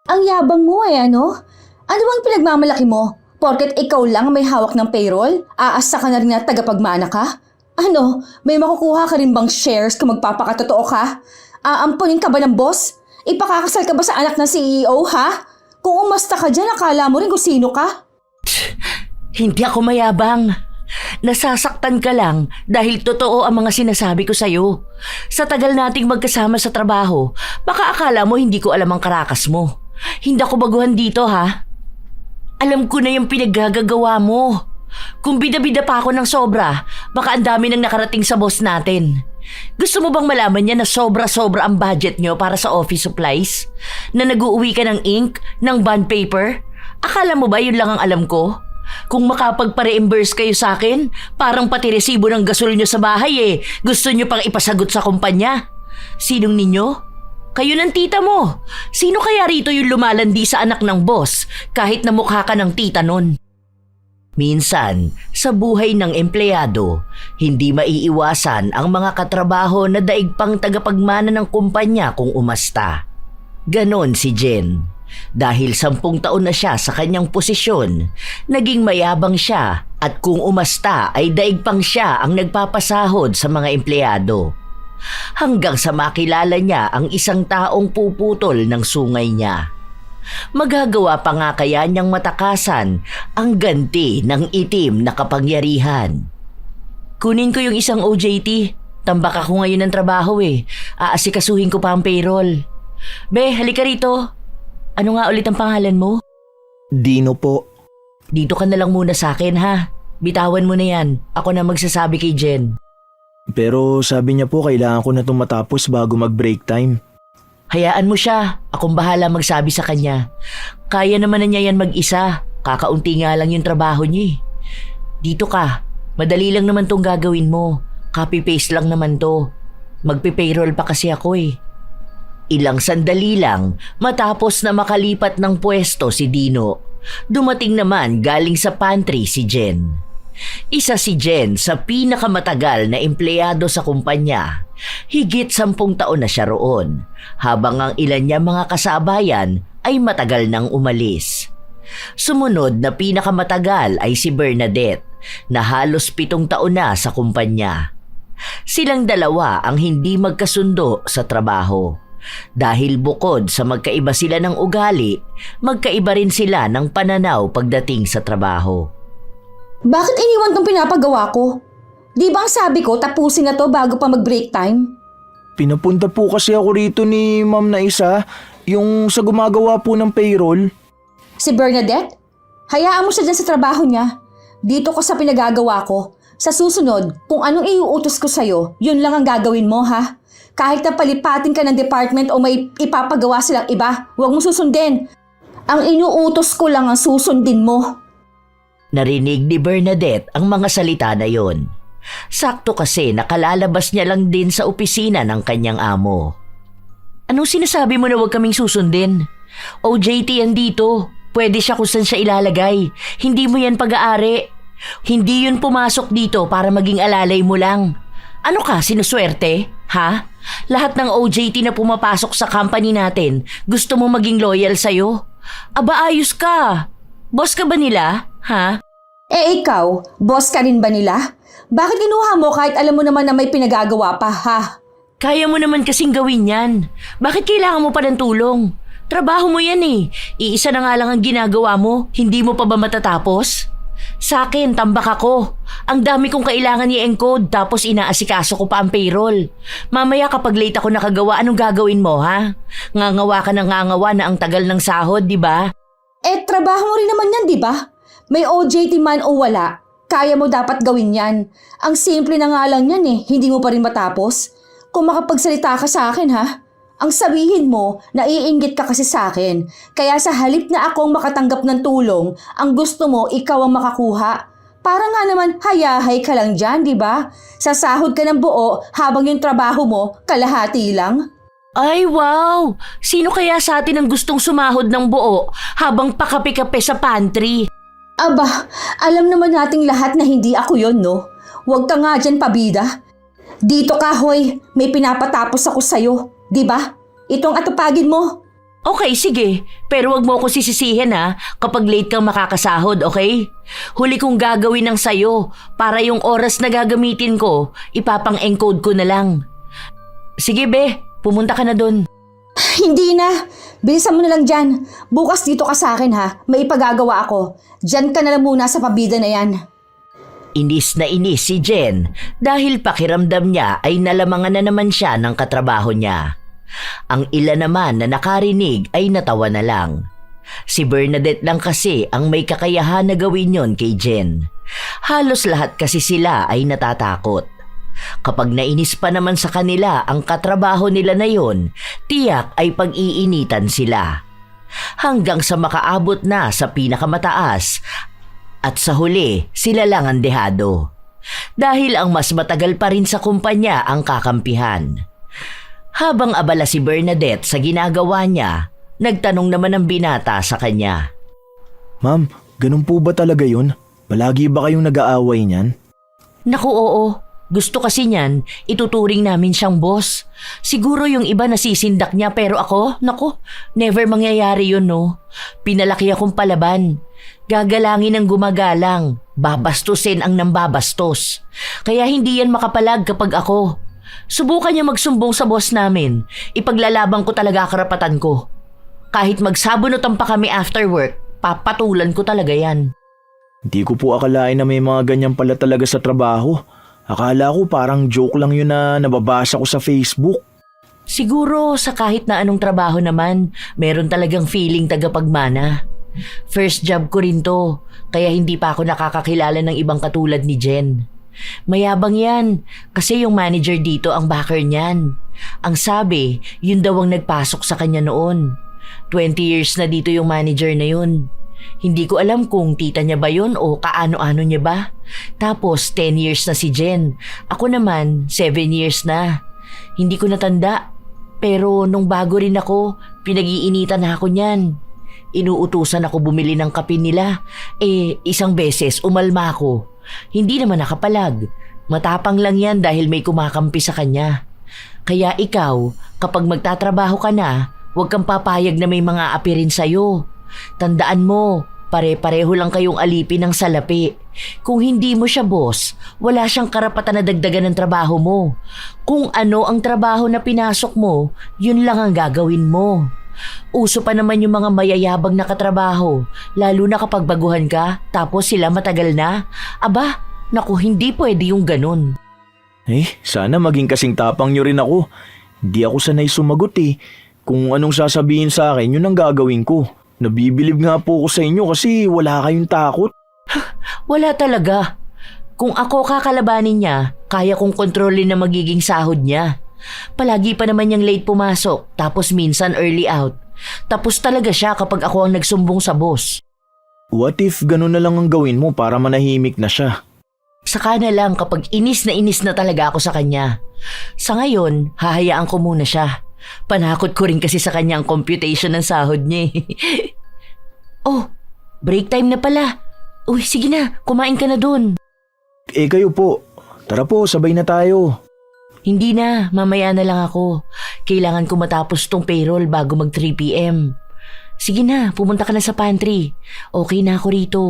Ang yabang mo ano? Ano bang pinagmamalaki mo? Porket ikaw lang ang may hawak ng payroll? Aasa ka na rin na tagapagmana ka? Ano, may makukuha ka rin bang shares kung magpapakatotoo ka? Aampunin ka ba ng boss? Ipakakasal ka ba sa anak ng CEO, ha? Kung umasta ka dyan, akala mo rin kung sino ka? Hindi ako mayabang. Nasasaktan ka lang dahil totoo ang mga sinasabi ko sa'yo. Sa tagal nating magkasama sa trabaho, baka akala mo hindi ko alam ang karakas mo. Hindi ako baguhan dito, ha? Alam ko na yung pinaggagawa mo. Kung bida-bida pa ako ng sobra, baka ang dami nang nakarating sa boss natin. Gusto mo bang malaman niya na sobra-sobra ang budget nyo para sa office supplies? Na nag-uuwi ka ng ink, ng bond paper? Akala mo ba yun lang ang alam ko? Kung makapagpa-reimburse kayo sa akin, parang pati resibo ng gasol nyo sa bahay gusto nyo pang ipasagot sa kumpanya. Sinong ninyo? Kayo ng tita mo. Sino kaya rito yung lumalandi sa anak ng boss kahit namukha ka ng tita nun? Minsan, sa buhay ng empleyado, hindi maiiwasan ang mga katrabaho na daig pang tagapagmana ng kumpanya kung umasta. Ganon si Jen. Dahil 10 taon na siya sa kanyang posisyon, naging mayabang siya at kung umasta ay daig pang siya ang nagpapasahod sa mga empleyado. Hanggang sa makilala niya ang isang taong puputol ng sungay niya. Magagawa pa nga kaya niyang matakasan ang ganti ng itim na kapangyarihan. Kunin ko yung isang OJT. Tambak ako ngayon ng trabaho Aasikasuhin ko pa ang payroll. Be, halika rito. Ano nga ulit ang pangalan mo? Dino po. Dito ka na lang muna sa akin, ha? Bitawan mo na yan. Ako na magsasabi kay Jen. Pero sabi niya po kailangan ko na itong matapos bago mag-break time. Hayaan mo siya. Akong bahala magsabi sa kanya. Kaya naman na niya yan mag-isa. Kakaunti nga lang yung trabaho niya Dito ka. Madali lang naman tong gagawin mo. Copy-paste lang naman to. Magpe-payroll pa kasi ako Ilang sandali lang matapos na makalipat ng pwesto si Dino. Dumating naman galing sa pantry si Jen. Isa si Jen sa pinakamatagal na empleyado sa kumpanya. Higit 10 taon na siya roon, habang ang ilan niya mga kasabayan ay matagal nang umalis. Sumunod na pinakamatagal ay si Bernadette, na halos 7 taon na sa kumpanya. Silang dalawa ang hindi magkasundo sa trabaho. Dahil bukod sa magkaiba sila ng ugali, magkaiba rin sila ng pananaw pagdating sa trabaho. Bakit iniwan tong pinapagawa ko? Di ba ang sabi ko tapusin na to bago pa mag-break time? Pinapunta po kasi ako rito ni Ma'am na isa, yung sa gumagawa po ng payroll. Si Bernadette? Hayaan mo siya dyan sa trabaho niya. Dito ko sa pinagagawa ko. Sa susunod, kung anong iuutos ko sa'yo, yun lang ang gagawin mo, ha? Kahit na palipatin ka ng department o may ipapagawa silang iba, huwag mo susundin. Ang inuutos ko lang ang susundin mo. Narinig ni Bernadette ang mga salita na yon. Sakto kasi nakalalabas niya lang din sa opisina ng kanyang amo. Anong sinasabi mo na huwag kaming susundin? OJT yan dito. Pwede siya kung saan siya ilalagay. Hindi mo yan pag-aari. Hindi yun pumasok dito para maging alalay mo lang. Ano ka, sinuswerte? Ha? Lahat ng OJT na pumapasok sa company natin, gusto mo maging loyal sa'yo? Aba, ayos ka. Boss ka ba nila? Ha? Ikaw, boss ka rin ba nila? Bakit kinuha mo kahit alam mo naman na may pinagagawa pa, ha? Kaya mo naman kasing gawin yan. Bakit kailangan mo pa ng tulong? Trabaho mo yan Iisa na nga lang ang ginagawa mo, hindi mo pa ba matatapos? Sa akin, tambak ako. Ang dami kong kailangan i-encode tapos inaasikaso ko pa ang payroll. Mamaya kapag late ako nakagawa, anong gagawin mo, ha? Ngangawa ka ng ngangawa na ang tagal ng sahod, di ba? Trabaho mo rin naman yan, di ba? May OJT man o wala, kaya mo dapat gawin yan. Ang simple na nga lang yan hindi mo pa rin matapos. Kung makapagsalita ka sa akin, ha? Ang sabihin mo, naiinggit ka kasi sa akin. Kaya sa halip na akong makatanggap ng tulong, ang gusto mo, ikaw ang makakuha. Para nga naman, hayahay ka lang dyan, di ba? Sasahod ka ng buo habang yung trabaho mo, kalahati lang. Ay, wow! Sino kaya sa atin ang gustong sumahod ng buo habang pakape-kape sa pantry? Aba, alam naman nating lahat na hindi ako yon, no? Huwag ka nga dyan, pabida. Dito ka, hoy. May pinapatapos ako sa'yo. Di ba? Itong atupagin mo. Okay, sige. Pero wag mo ako sisisihin ha kapag late kang makakasahod, okay? Huli kong gagawin ng sayo para yung oras na gagamitin ko, ipapang-encode ko na lang. Sige be, pumunta ka na dun. Hindi na. Bilisan mo na lang dyan. Bukas dito ka sa akin ha. May ipagagawa ako. Dyan ka na lang muna sa pabida na yan. Inis na inis si Jen dahil pakiramdam niya ay nalamangan na naman siya ng katrabaho niya. Ang ilan naman na nakarinig ay natawa na lang. Si Bernadette lang kasi ang may kakayahan na gawin yon kay Jen. Halos lahat kasi sila ay natatakot. Kapag nainis pa naman sa kanila ang katrabaho nila na yon, tiyak ay pag-iinitan sila. Hanggang sa makaabot na sa pinakamataas at sa huli sila lang ang dehado. Dahil ang mas matagal pa rin sa kumpanya ang kakampihan. Habang abala si Bernadette sa ginagawa niya, nagtanong naman ang binata sa kanya. Ma'am, ganun po ba talaga yun? Palagi ba kayong nag-aaway niyan? Naku oo, gusto kasi niyan, ituturing namin siyang boss. Siguro yung iba nasisindak niya pero ako, naku, never mangyayari yun no. Pinalaki akong palaban. Gagalangin ang gumagalang, babastusin ang nambabastos. Kaya hindi yan makapalag kapag ako. Subukan niya magsumbong sa boss namin. Ipaglalaban ko talaga karapatan ko. Kahit magsabunutan pa kami after work, papatulan ko talaga yan. Hindi ko po akalain na may mga ganyan pala talaga sa trabaho. Akala ko parang joke lang yun na nababasa ko sa Facebook. Siguro sa kahit na anong trabaho naman, meron talagang feeling tagapagmana. First job ko rin to, kaya hindi pa ako nakakakilala ng ibang katulad ni Jen. Mayabang yan, kasi yung manager dito ang backer niyan. Ang sabi, yun daw ang nagpasok sa kanya noon. 20 years na dito yung manager na yun. Hindi ko alam kung tita niya ba yun o kaano-ano niya ba. Tapos 10 years na si Jen. Ako naman 7 years na. Hindi ko natanda. Pero nung bago rin ako, pinag-iinitan na ako niyan. Inuutusan ako bumili ng kape nila. Isang beses umalma ako. Hindi naman nakapalag. Matapang lang yan dahil may kumakampi sa kanya. Kaya ikaw, kapag magtatrabaho ka na, huwag kang papayag na may mga api rin sa'yo. Tandaan mo, pare-pareho lang kayong alipin ng salapi. Kung hindi mo siya boss, wala siyang karapatan na dagdagan ng trabaho mo. Kung ano ang trabaho na pinasok mo, yun lang ang gagawin mo. Uso pa naman yung mga mayayabang na katrabaho, lalo na kapag baguhan ka, tapos sila matagal na. Aba, naku, hindi pwede yung ganun. Sana maging kasing tapang nyo rin ako. Hindi ako sanay sumagot eh. Kung anong sasabihin sa akin, yun ang gagawin ko. Nabibilib nga po ako sa inyo kasi wala kayong takot. Wala talaga. Kung ako kakalabanin niya, kaya kong kontrolin na magiging sahod niya. Palagi pa naman niyang late pumasok, tapos minsan early out. Tapos talaga siya kapag ako ang nagsumbong sa boss. What if ganun na lang ang gawin mo para manahimik na siya? Saka na lang kapag inis na talaga ako sa kanya. Sa ngayon, hahayaan ko muna siya. Panakot ko rin kasi sa kanya ang computation ng sahod niya. Oh, break time na pala. Uy, sige na, kumain ka na dun. Kayo po. Tara po, sabay na tayo. Hindi na, mamaya na lang ako. Kailangan ko matapos tong payroll bago mag 3 p.m. Sige na, pumunta ka na sa pantry. Okay na ako rito.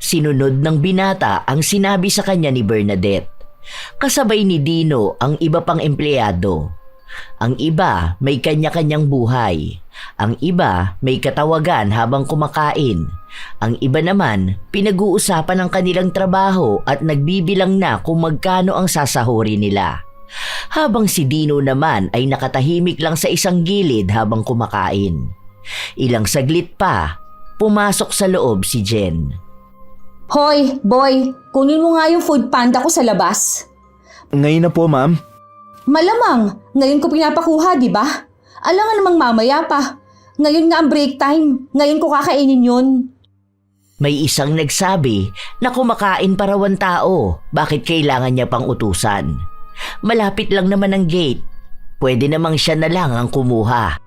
Sinunod ng binata ang sinabi sa kanya ni Bernadette. Kasabay ni Dino ang iba pang empleyado. Ang iba may kanya-kanyang buhay. Ang iba may katawagan habang kumakain. Ang iba naman pinag-uusapan ang kanilang trabaho at nagbibilang na kung magkano ang sasahuri nila. Habang si Dino naman ay nakatahimik lang sa isang gilid habang kumakain. Ilang saglit pa, pumasok sa loob si Jen. Hoy, boy, kunin mo nga yung food panda ko sa labas. Ngayon na po, ma'am. Malamang, ngayon ko pinapakuha, di ba? Alam nga namang mamaya pa. Ngayon nga ang break time. Ngayon ko kakainin yun. May isang nagsabi na kumakain para raw ang tao. Bakit kailangan niya pang utusan? Malapit lang naman ang gate. Pwede namang siya na lang ang kumuha.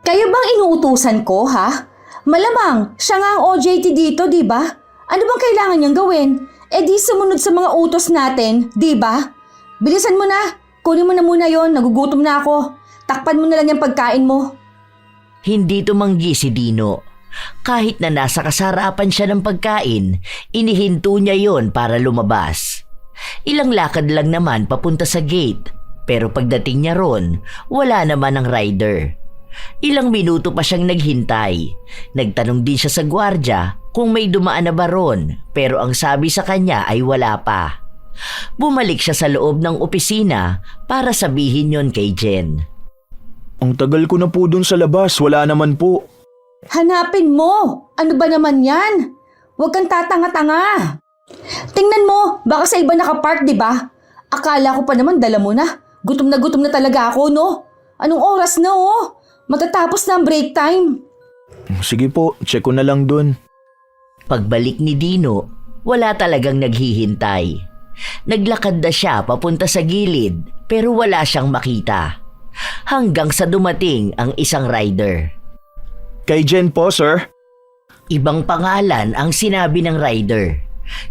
Kayo bang inuutusan ko, ha? Malamang, siya nga ang OJT dito, di ba? Ano bang kailangan niyang gawin? Di sumunod sa mga utos natin, di ba? Bilisan mo na. Kunin mo na muna yon, nagugutom na ako. Takpan mo na lang yung pagkain mo. Hindi tumanggi si Dino. Kahit na nasa kasarapan siya ng pagkain, inihinto niya yon para lumabas. Ilang lakad lang naman papunta sa gate, pero pagdating niya ron, wala naman ang rider. Ilang minuto pa siyang naghintay. Nagtanong din siya sa gwardya kung may dumaan na ba ron, pero ang sabi sa kanya ay wala pa. Bumalik siya sa loob ng opisina para sabihin yon kay Jen. Ang tagal ko na po dun sa labas, wala naman po. Hanapin mo! Ano ba naman yan? Huwag kang tatanga-tanga. Tingnan mo, baka sa iba nakapark, di ba? Akala ko pa naman dala mo na. Gutom na talaga ako, no? Anong oras na, oh? Matatapos na ang break time. Sige po, check ko na lang dun. Pagbalik ni Dino, wala talagang naghihintay. Naglakad na siya papunta sa gilid pero wala siyang makita. Hanggang sa dumating ang isang rider. Kay Jen po, sir. Ibang pangalan ang sinabi ng rider.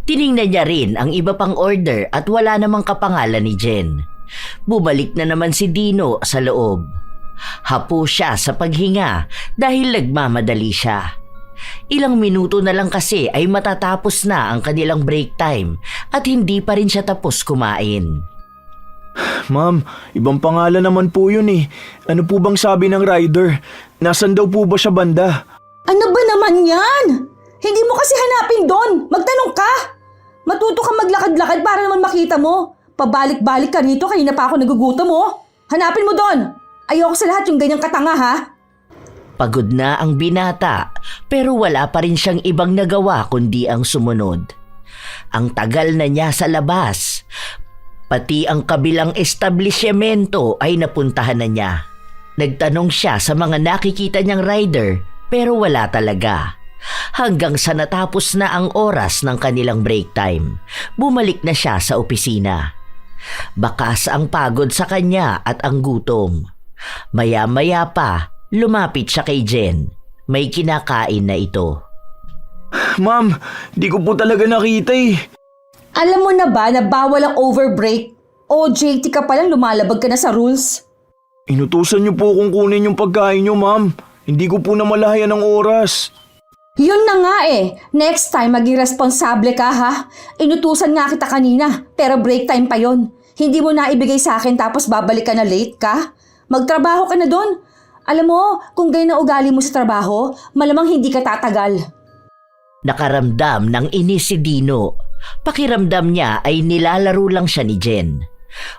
Tiningnan niya rin ang iba pang order at wala namang kapangalan ni Jen. Bumalik na naman si Dino sa loob. Hapo siya sa paghinga dahil nagmamadali siya. Ilang minuto na lang kasi ay matatapos na ang kanilang break time at hindi pa rin siya tapos kumain. Ma'am, ibang pangalan naman po yun eh. Ano po bang sabi ng rider? Nasaan daw po ba siya banda? Ano ba naman yan? Hindi mo kasi hanapin doon. Magtanong ka. Matuto ka maglakad-lakad para naman makita mo. Pabalik-balik ka rito, kanina pa ako nagugutom mo. Hanapin mo doon. Ayoko sa lahat yung ganyang katanga, ha? Pagod na ang binata pero wala pa rin siyang ibang nagawa kundi ang sumunod. Ang tagal na niya sa labas. Pati ang kabilang establishmento ay napuntahan na niya. Nagtanong siya sa mga nakikita niyang rider pero wala talaga. Hanggang sa natapos na ang oras ng kanilang break time, bumalik na siya sa opisina. Bakas ang pagod sa kanya at ang gutom. Maya-maya pa, lumapit siya kay Jen. May kinakain na ito. Ma'am, di ko po talaga nakita eh. Alam mo na ba na bawal ang overbreak? O JT ka palang lumalabag ka na sa rules? Inutusan niyo po kung kunin yung pagkain niyo, ma'am. Hindi ko po namalayan ng oras. Yun na nga eh. Next time maging responsable ka, ha? Inutusan nga kita kanina, pero break time pa yon. Hindi mo na ibigay sa akin tapos babalik ka na late ka? Magtrabaho ka na doon. Alam mo, kung ganyan na ugali mo sa trabaho, malamang hindi ka tatagal. Nakaramdam ng inis si Dino. Pakiramdam niya ay nilalaro lang siya ni Jen.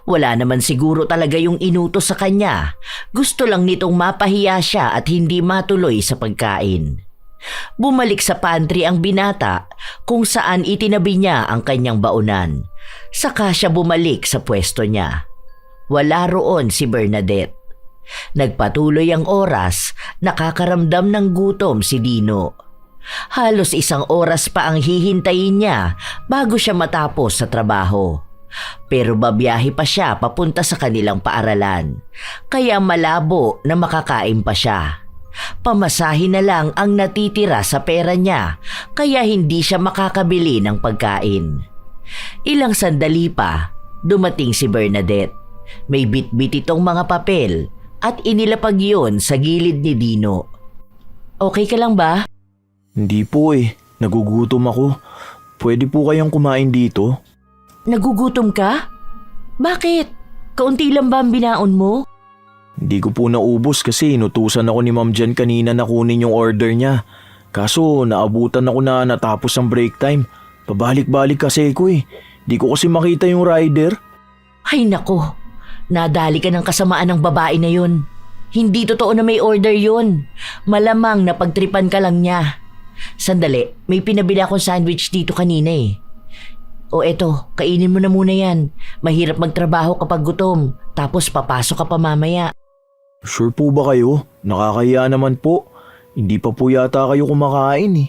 Wala naman siguro talaga yung inutos sa kanya. Gusto lang nitong mapahiya siya at hindi matuloy sa pagkain. Bumalik sa pantry ang binata kung saan itinabi niya ang kanyang baunan. Saka siya bumalik sa pwesto niya. Wala roon si Bernadette. Nagpatuloy ang oras, nakakaramdam ng gutom si Dino. Halos isang oras pa ang hihintayin niya bago siya matapos sa trabaho. Pero babiyahe pa siya papunta sa kanilang paaralan, kaya malabo na makakain pa siya. Pamasahe na lang ang natitira sa pera niya, kaya hindi siya makakabili ng pagkain. Ilang sandali pa, dumating si Bernadette. May bitbit itong mga papel at inilapag yun sa gilid ni Dino. Okay ka lang ba? Hindi po eh. Nagugutom ako. Pwede po kayang kumain dito? Nagugutom ka? Bakit? Kaunti lang ba ang binaon mo? Hindi ko po naubos kasi inutusan ako ni Ma'am Jen kanina na kunin yung order niya. Kaso naabutan ako na natapos ang break time. Pabalik-balik kasi ko eh. Di ko kasi makita yung rider. Ay nako, nadali ka ng kasamaan ng babae na yun. Hindi totoo na may order yun. Malamang napagtripan ka lang niya. Sandali, may pinabili akong sandwich dito kanina eh. O eto, kainin mo na muna yan. Mahirap magtrabaho kapag gutom, tapos papasok ka pa mamaya. Sure po ba kayo? Nakakahiya naman po. Hindi pa po yata kayo kumakain eh.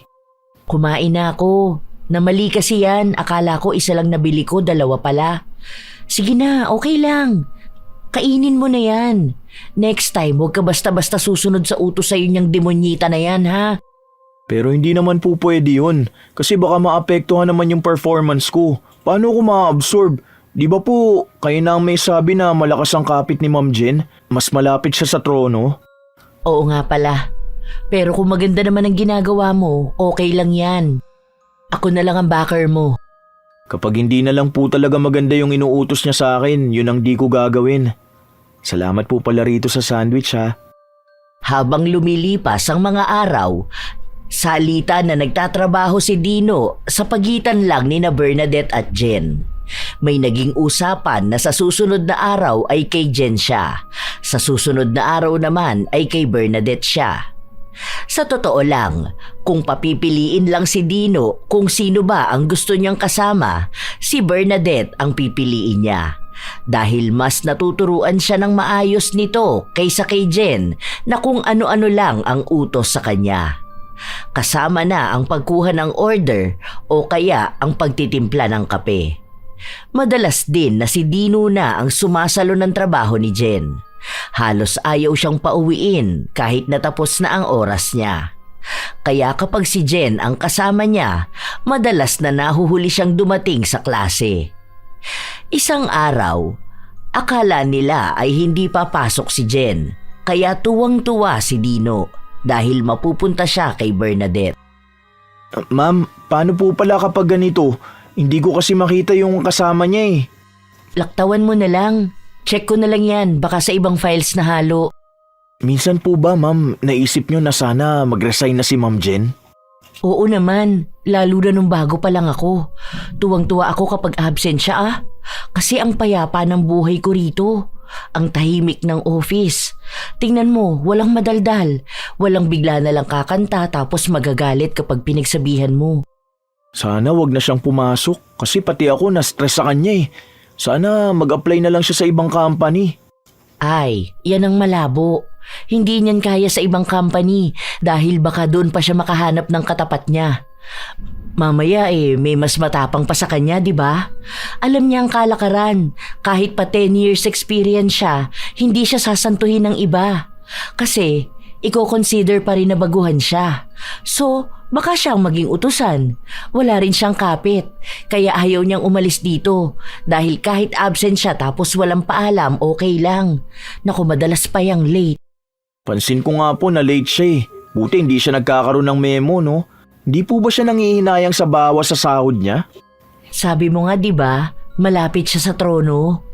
Kumain na ako. Namali kasi yan, akala ko isa lang nabili ko, dalawa pala. Sige na, okay lang. Kainin mo na yan. Next time, huwag ka basta-basta susunod sa utos sa'yo niyang demonyita na yan, ha? Pero hindi naman po pwede yun. Kasi baka maapektuhan naman yung performance ko. Paano ko ma-absorb? Di ba po, kayo na ang may sabi na malakas ang kapit ni Ma'am Jen? Mas malapit siya sa trono? Oo nga pala. Pero kung maganda naman ang ginagawa mo, okay lang yan. Ako na lang ang backer mo. Kapag hindi na lang po talaga maganda yung inuutos niya sa akin, yun ang di ko gagawin. Salamat po pala rito sa sandwich ha. Habang lumilipas ang mga araw, salita na nagtatrabaho si Dino sa pagitan lang ni na Bernadette at Jen. May naging usapan na sa susunod na araw ay kay Jen siya. Sa susunod na araw naman ay kay Bernadette siya. Sa totoo lang, kung papipiliin lang si Dino kung sino ba ang gusto niyang kasama, si Bernadette ang pipiliin niya. Dahil mas natuturuan siya ng maayos nito kaysa kay Jen na kung ano-ano lang ang utos sa kanya. Kasama na ang pagkuha ng order o kaya ang pagtitimpla ng kape. Madalas din na si Dino na ang sumasalo ng trabaho ni Jen. Halos ayaw siyang pauwiin kahit natapos na ang oras niya. Kaya kapag si Jen ang kasama niya, madalas na nahuhuli siyang dumating sa klase. Isang araw, akala nila ay hindi papasok si Jen, kaya tuwang-tuwa si Dino dahil mapupunta siya kay Bernadette. Ma'am, paano po pala kapag ganito? Hindi ko kasi makita yung kasama niya eh. Laktawan mo na lang. Check ko na lang yan, baka sa ibang files na halo. Minsan po ba ma'am, naisip niyo na sana mag-resign na si Ma'am Jen? Oo naman, lalo na nung bago pa lang ako. Tuwang-tuwa ako kapag absent siya Kasi ang payapa ng buhay ko rito. Ang tahimik ng office. Tingnan mo, walang madaldal. Walang bigla na lang kakanta tapos magagalit kapag pinagsabihan mo. Sana wag na siyang pumasok kasi pati ako na-stress sa kanya eh. Sana mag-apply na lang siya sa ibang company. Ay, yan ang malabo. Hindi niyan kaya sa ibang company dahil baka doon pa siya makahanap ng katapat niya. Mamaya may mas matapang pa sa kanya, di ba? Alam niya ang kalakaran. Kahit pa 10 years experience siya, hindi siya sasantuhin ng iba. Kasi, i-consider pa rin na baguhan siya. So, baka siyang maging utusan. Wala rin siyang kapit. Kaya ayaw niyang umalis dito. Dahil kahit absent siya tapos walang paalam, okay lang. Naku, madalas pa yang late. Pansin ko nga po na late siya eh. Buti hindi siya nagkakaroon ng memo, no? Hindi po ba siya nangihinayang sa bawas sa sahod niya? Sabi mo nga, di ba, malapit siya sa trono.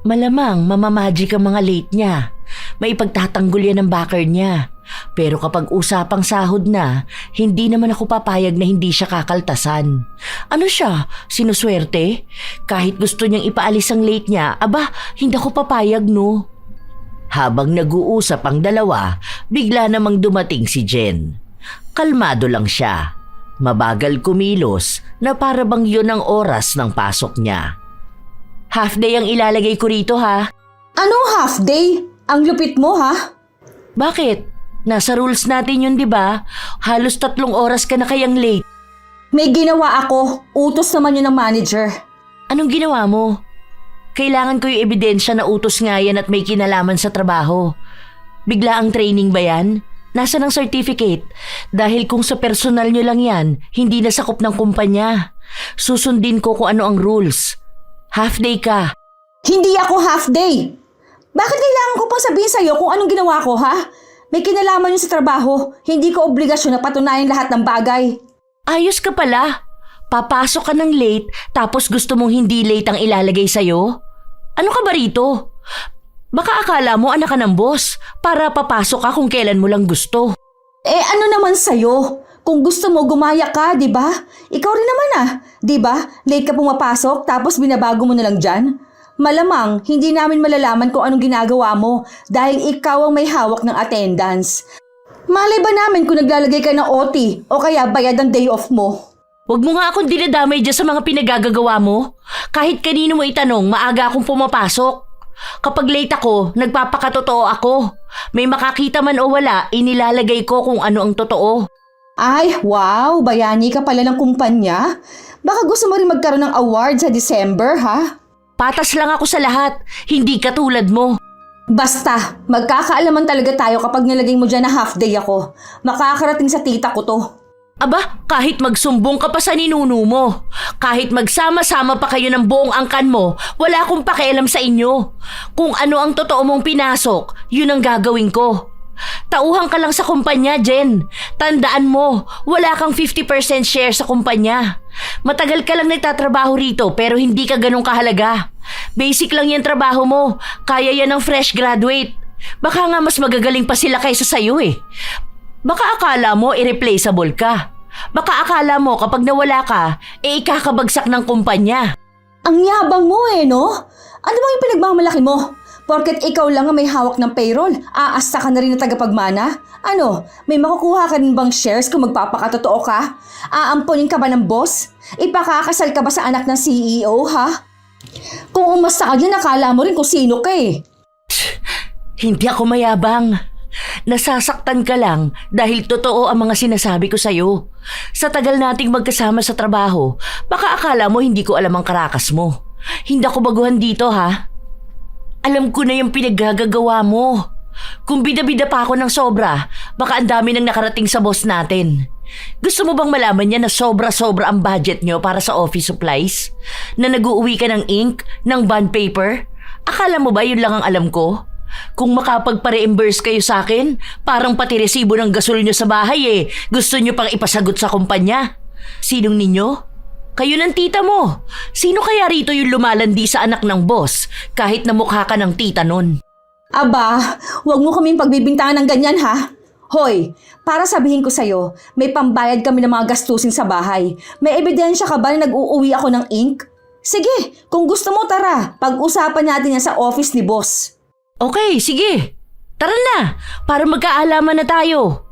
Malamang mamamagic ang mga late niya. May ipagtatanggol yan ng backer niya. Pero kapag usapang sahod na, hindi naman ako papayag na hindi siya kakaltasan. Ano siya? Sinuswerte? Kahit gusto niyang ipaalis ang late niya, aba, hindi ako papayag, no? Habang nag-uusap ang dalawa, bigla namang dumating si Jen. Kalmado lang siya. Mabagal kumilos na para bang yun ang oras ng pasok niya. Half day ang ilalagay ko rito ha. Anong half day? Ang lupit mo ha? Bakit? Nasa rules natin yun, di ba? Halos 3 oras ka na kayang late. May ginawa ako. Utos naman yun ng manager. Anong ginawa mo? Kailangan ko yung ebidensya na utos nga yan at may kinalaman sa trabaho. Bigla ang training ba yan? Nasa ng certificate? Dahil kung sa personal nyo lang yan, hindi nasakop ng kumpanya. Susundin ko kung ano ang rules. Half day ka. Hindi ako half day. Bakit kailangan ko pang sabihin sa'yo kung anong ginawa ko, ha? May kinalaman yun sa trabaho. Hindi ko obligasyon na patunayan lahat ng bagay. Ayos ka pala. Papasok ka ng late tapos gusto mong hindi late ang ilalagay sa'yo? Ano ka ba rito? Baka akala mo anak ka ng boss para papasok ka kung kailan mo lang gusto. Ano naman sa'yo? Kung gusto mo, gumaya ka, di ba? Ikaw rin naman di ba? Late ka pumapasok tapos binabago mo na lang dyan? Malamang, hindi namin malalaman kung anong ginagawa mo dahil ikaw ang may hawak ng attendance. Malay ba namin kung naglalagay ka ng OT o kaya bayad ang day off mo? Huwag mo nga akong dinadamay dyan sa mga pinagagagawa mo. Kahit kanino mo itanong, maaga akong pumapasok. Kapag late ako, nagpapakatotoo ako. May makakita man o wala, inilalagay ko kung ano ang totoo. Ay, wow! Bayani ka pala ng kumpanya. Baka gusto mo rin magkaroon ng award sa December, ha? Patas lang ako sa lahat, hindi katulad mo. Basta, magkakaalaman talaga tayo kapag nilagay mo dyan na half day ako. Makakarating sa tita ko to. Aba, kahit magsumbong ka pa sa ninuno mo, kahit magsama-sama pa kayo ng buong angkan mo, wala akong pakialam sa inyo. Kung ano ang totoo mong pinasok, yun ang gagawin ko. Tauhan ka lang sa kumpanya, Jen. Tandaan mo, wala kang 50% share sa kumpanya. Matagal ka lang nagtatrabaho rito pero hindi ka ganun kahalaga. Basic lang yung trabaho mo. Kaya yan ng fresh graduate. Baka nga mas magagaling pa sila kaysa sa'yo eh. Baka akala mo irreplaceable ka. Baka akala mo kapag nawala ka, ikakabagsak ng kumpanya. Ang yabang mo no? Ano bang yung pinagmamalaki mo? Porket ikaw lang ang may hawak ng payroll, aasta ka na rin na tagapagmana? Ano, may makukuha ka rin bang shares kung magpapakatotoo ka? Aampunin ka ba ng boss? Ipakakasal ka ba sa anak ng CEO, ha? Kung umasta ka dyan, akala mo rin kung sino ka eh. Hindi ako mayabang. Nasasaktan ka lang dahil totoo ang mga sinasabi ko sa'yo. Sa tagal nating magkasama sa trabaho, baka akala mo hindi ko alam ang karakas mo. Hindi ako baguhan dito, ha? Alam ko na yung pinaggagawa mo. Kung bida-bida pa ako ng sobra, baka ang dami nang nakarating sa boss natin. Gusto mo bang malaman niya na sobra-sobra ang budget nyo para sa office supplies? Na nag-uuwi ka ng ink, ng bond paper? Akala mo ba yun lang ang alam ko? Kung makapagpa-reimburse kayo sa akin, parang pati resibo ng gasol nyo sa bahay gusto nyo pang ipasagot sa kumpanya. Sinong ninyo? Kayo ng tita mo. Sino kaya rito yung lumalandi sa anak ng boss kahit na mukha ka ng tita nun? Aba, huwag mo kaming pagbibintangan ng ganyan ha. Hoy, para sabihin ko sa'yo, may pambayad kami ng mga gastusin sa bahay. May ebidensya ka ba na nag-uuwi ako ng ink? Sige, kung gusto mo tara, pag-usapan natin yan sa office ni boss. Okay, sige. Tara na, para magkaalaman na tayo.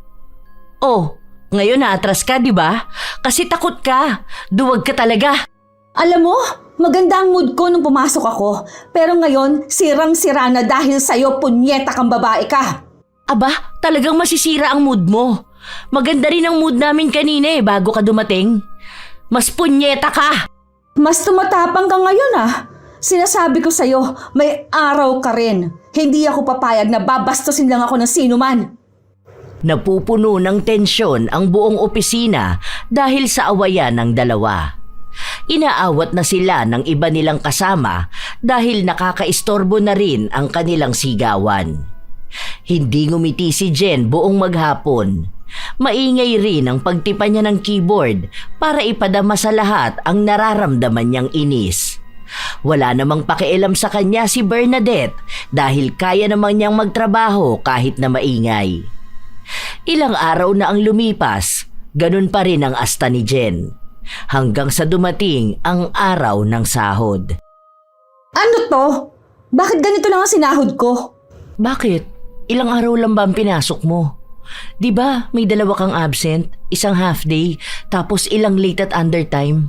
Oh, ngayon naatras ka, di ba? Kasi takot ka. Duwag ka talaga. Alam mo, maganda ang mood ko nung pumasok ako. Pero ngayon, sirang-sira na dahil sa'yo punyeta kang babae ka. Aba, talagang masisira ang mood mo. Maganda rin ang mood namin kanina bago ka dumating. Mas punyeta ka. Mas tumatapang ka ngayon Sinasabi ko sa'yo, may araw ka rin. Hindi ako papayag na babastusin lang ako ng sino man. Napupuno ng tensyon ang buong opisina dahil sa awayan ng dalawa. Inaawat na sila ng iba nilang kasama dahil nakakaistorbo na rin ang kanilang sigawan. Hindi ngumiti si Jen buong maghapon. Maingay rin ang pagtipa niya ng keyboard para ipadama sa lahat ang nararamdaman niyang inis. Wala namang pakialam sa kanya si Bernadette dahil kaya namang niyang magtrabaho kahit na maingay. Ilang araw na ang lumipas, ganun pa rin ang asta ni Jen. Hanggang sa dumating ang araw ng sahod. Ano to? Bakit ganito lang ang sinahod ko? Bakit? Ilang araw lang ba ang pinasok mo? Di ba may 2 kang absent, 1 half day, tapos ilang late at undertime?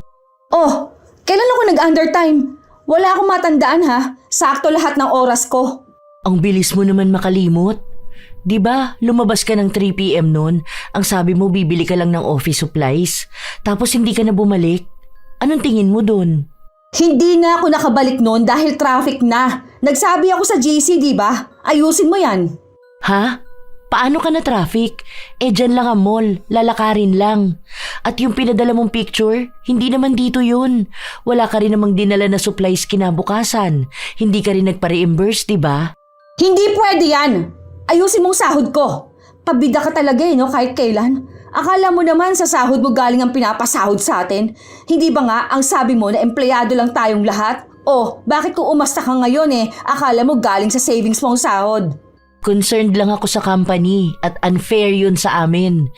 Oh, kailan ako nag-undertime? Wala akong matandaan Sakto lahat ng oras ko. Ang bilis mo naman makalimot. Di ba lumabas ka ng 3 p.m. noon? Ang sabi mo bibili ka lang ng office supplies, tapos hindi ka na bumalik? Anong tingin mo dun? Hindi na ako nakabalik noon dahil traffic na. Nagsabi ako sa GC, di ba? Ayusin mo yan. Ha? Paano ka na traffic? Dyan lang ang mall, lalakarin lang. At yung pinadala mong picture, hindi naman dito yun. Wala ka rin namang dinala na supplies kinabukasan. Hindi ka rin nagpa-reimburse, di ba? Hindi pwede yan. Ayusin mong sahod ko. Pabida ka talaga no, kahit kailan. Akala mo naman sa sahod mo galing ang pinapasahod sa atin. Hindi ba nga ang sabi mo na empleyado lang tayong lahat? Oh, bakit kung umasta ka ngayon akala mo galing sa savings mo ang sahod? Concerned lang ako sa company at unfair yun sa amin.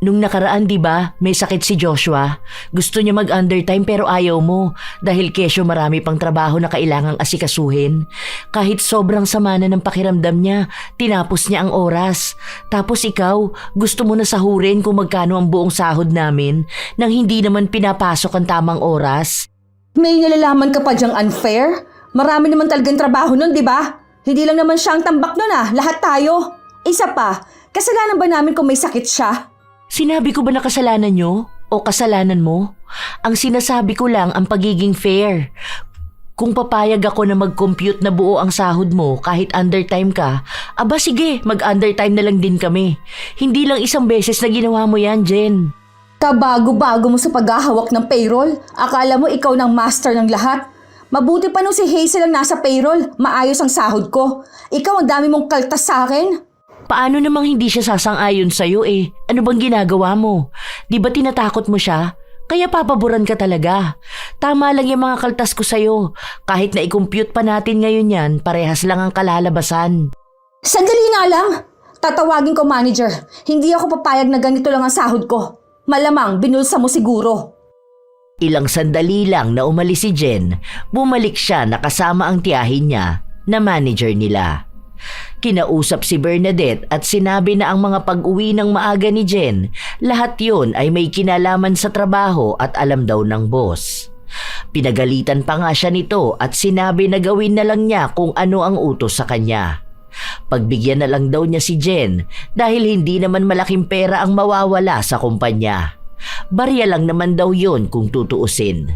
Nung nakaraan, di ba, may sakit si Joshua. Gusto niya mag-undertime pero ayaw mo dahil kesyo marami pang trabaho na kailangang asikasuhin. Kahit sobrang sama na ng pakiramdam niya, tinapos niya ang oras. Tapos ikaw, gusto mo na sahurin kung magkano ang buong sahod namin nang hindi naman pinapasok ang tamang oras. May nalalaman ka pa dyang unfair? Marami naman talagang trabaho nun, di ba? Hindi lang naman siya ang tambak nun lahat tayo. Isa pa, kasalanan ba namin kung may sakit siya? Sinabi ko ba na kasalanan nyo o kasalanan mo? Ang sinasabi ko lang ang pagiging fair. Kung papayag ako na mag-compute na buo ang sahod mo kahit undertime ka, aba sige, mag-undertime na lang din kami. Hindi lang 1 beses na ginawa mo yan, Jen. Kabago-bago mo sa paghahawak ng payroll. Akala mo ikaw ng master ng lahat. Mabuti pa nung si Hazel ang nasa payroll, maayos ang sahod ko. Ikaw ang dami mong kaltas sa akin. Paano namang hindi siya sasang-ayon sa'yo eh? Ano bang ginagawa mo? Di ba tinatakot mo siya? Kaya papaboran ka talaga. Tama lang yung mga kaltas ko sa'yo. Kahit na i-compute pa natin ngayon yan, parehas lang ang kalalabasan. Sandali nga lang. Tatawagin ko manager. Hindi ako papayag na ganito lang ang sahod ko. Malamang binulsa mo siguro. Ilang sandali lang na umalis si Jen, bumalik siya na kasama ang tiyahin niya na manager nila. Kinausap si Bernadette at sinabi na ang mga pag-uwi ng maaga ni Jen, lahat yon ay may kinalaman sa trabaho at alam daw ng boss. Pinagalitan pa nga siya nito at sinabi na gawin na lang niya kung ano ang utos sa kanya. Pagbigyan na lang daw niya si Jen dahil hindi naman malaking pera ang mawawala sa kumpanya. Barya lang naman daw yon kung tutuusin.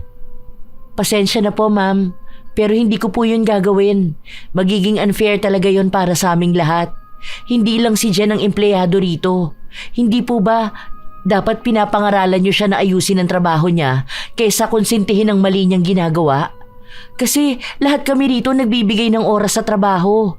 Pasensya na po ma'am, pero hindi ko po yun gagawin. Magiging unfair talaga yon para sa aming lahat. Hindi lang si Jen ang empleyado rito. Hindi po ba dapat pinapangaralan niyo siya na ayusin ang trabaho niya kaysa konsintihin ang mali niyang ginagawa? Kasi lahat kami rito nagbibigay ng oras sa trabaho.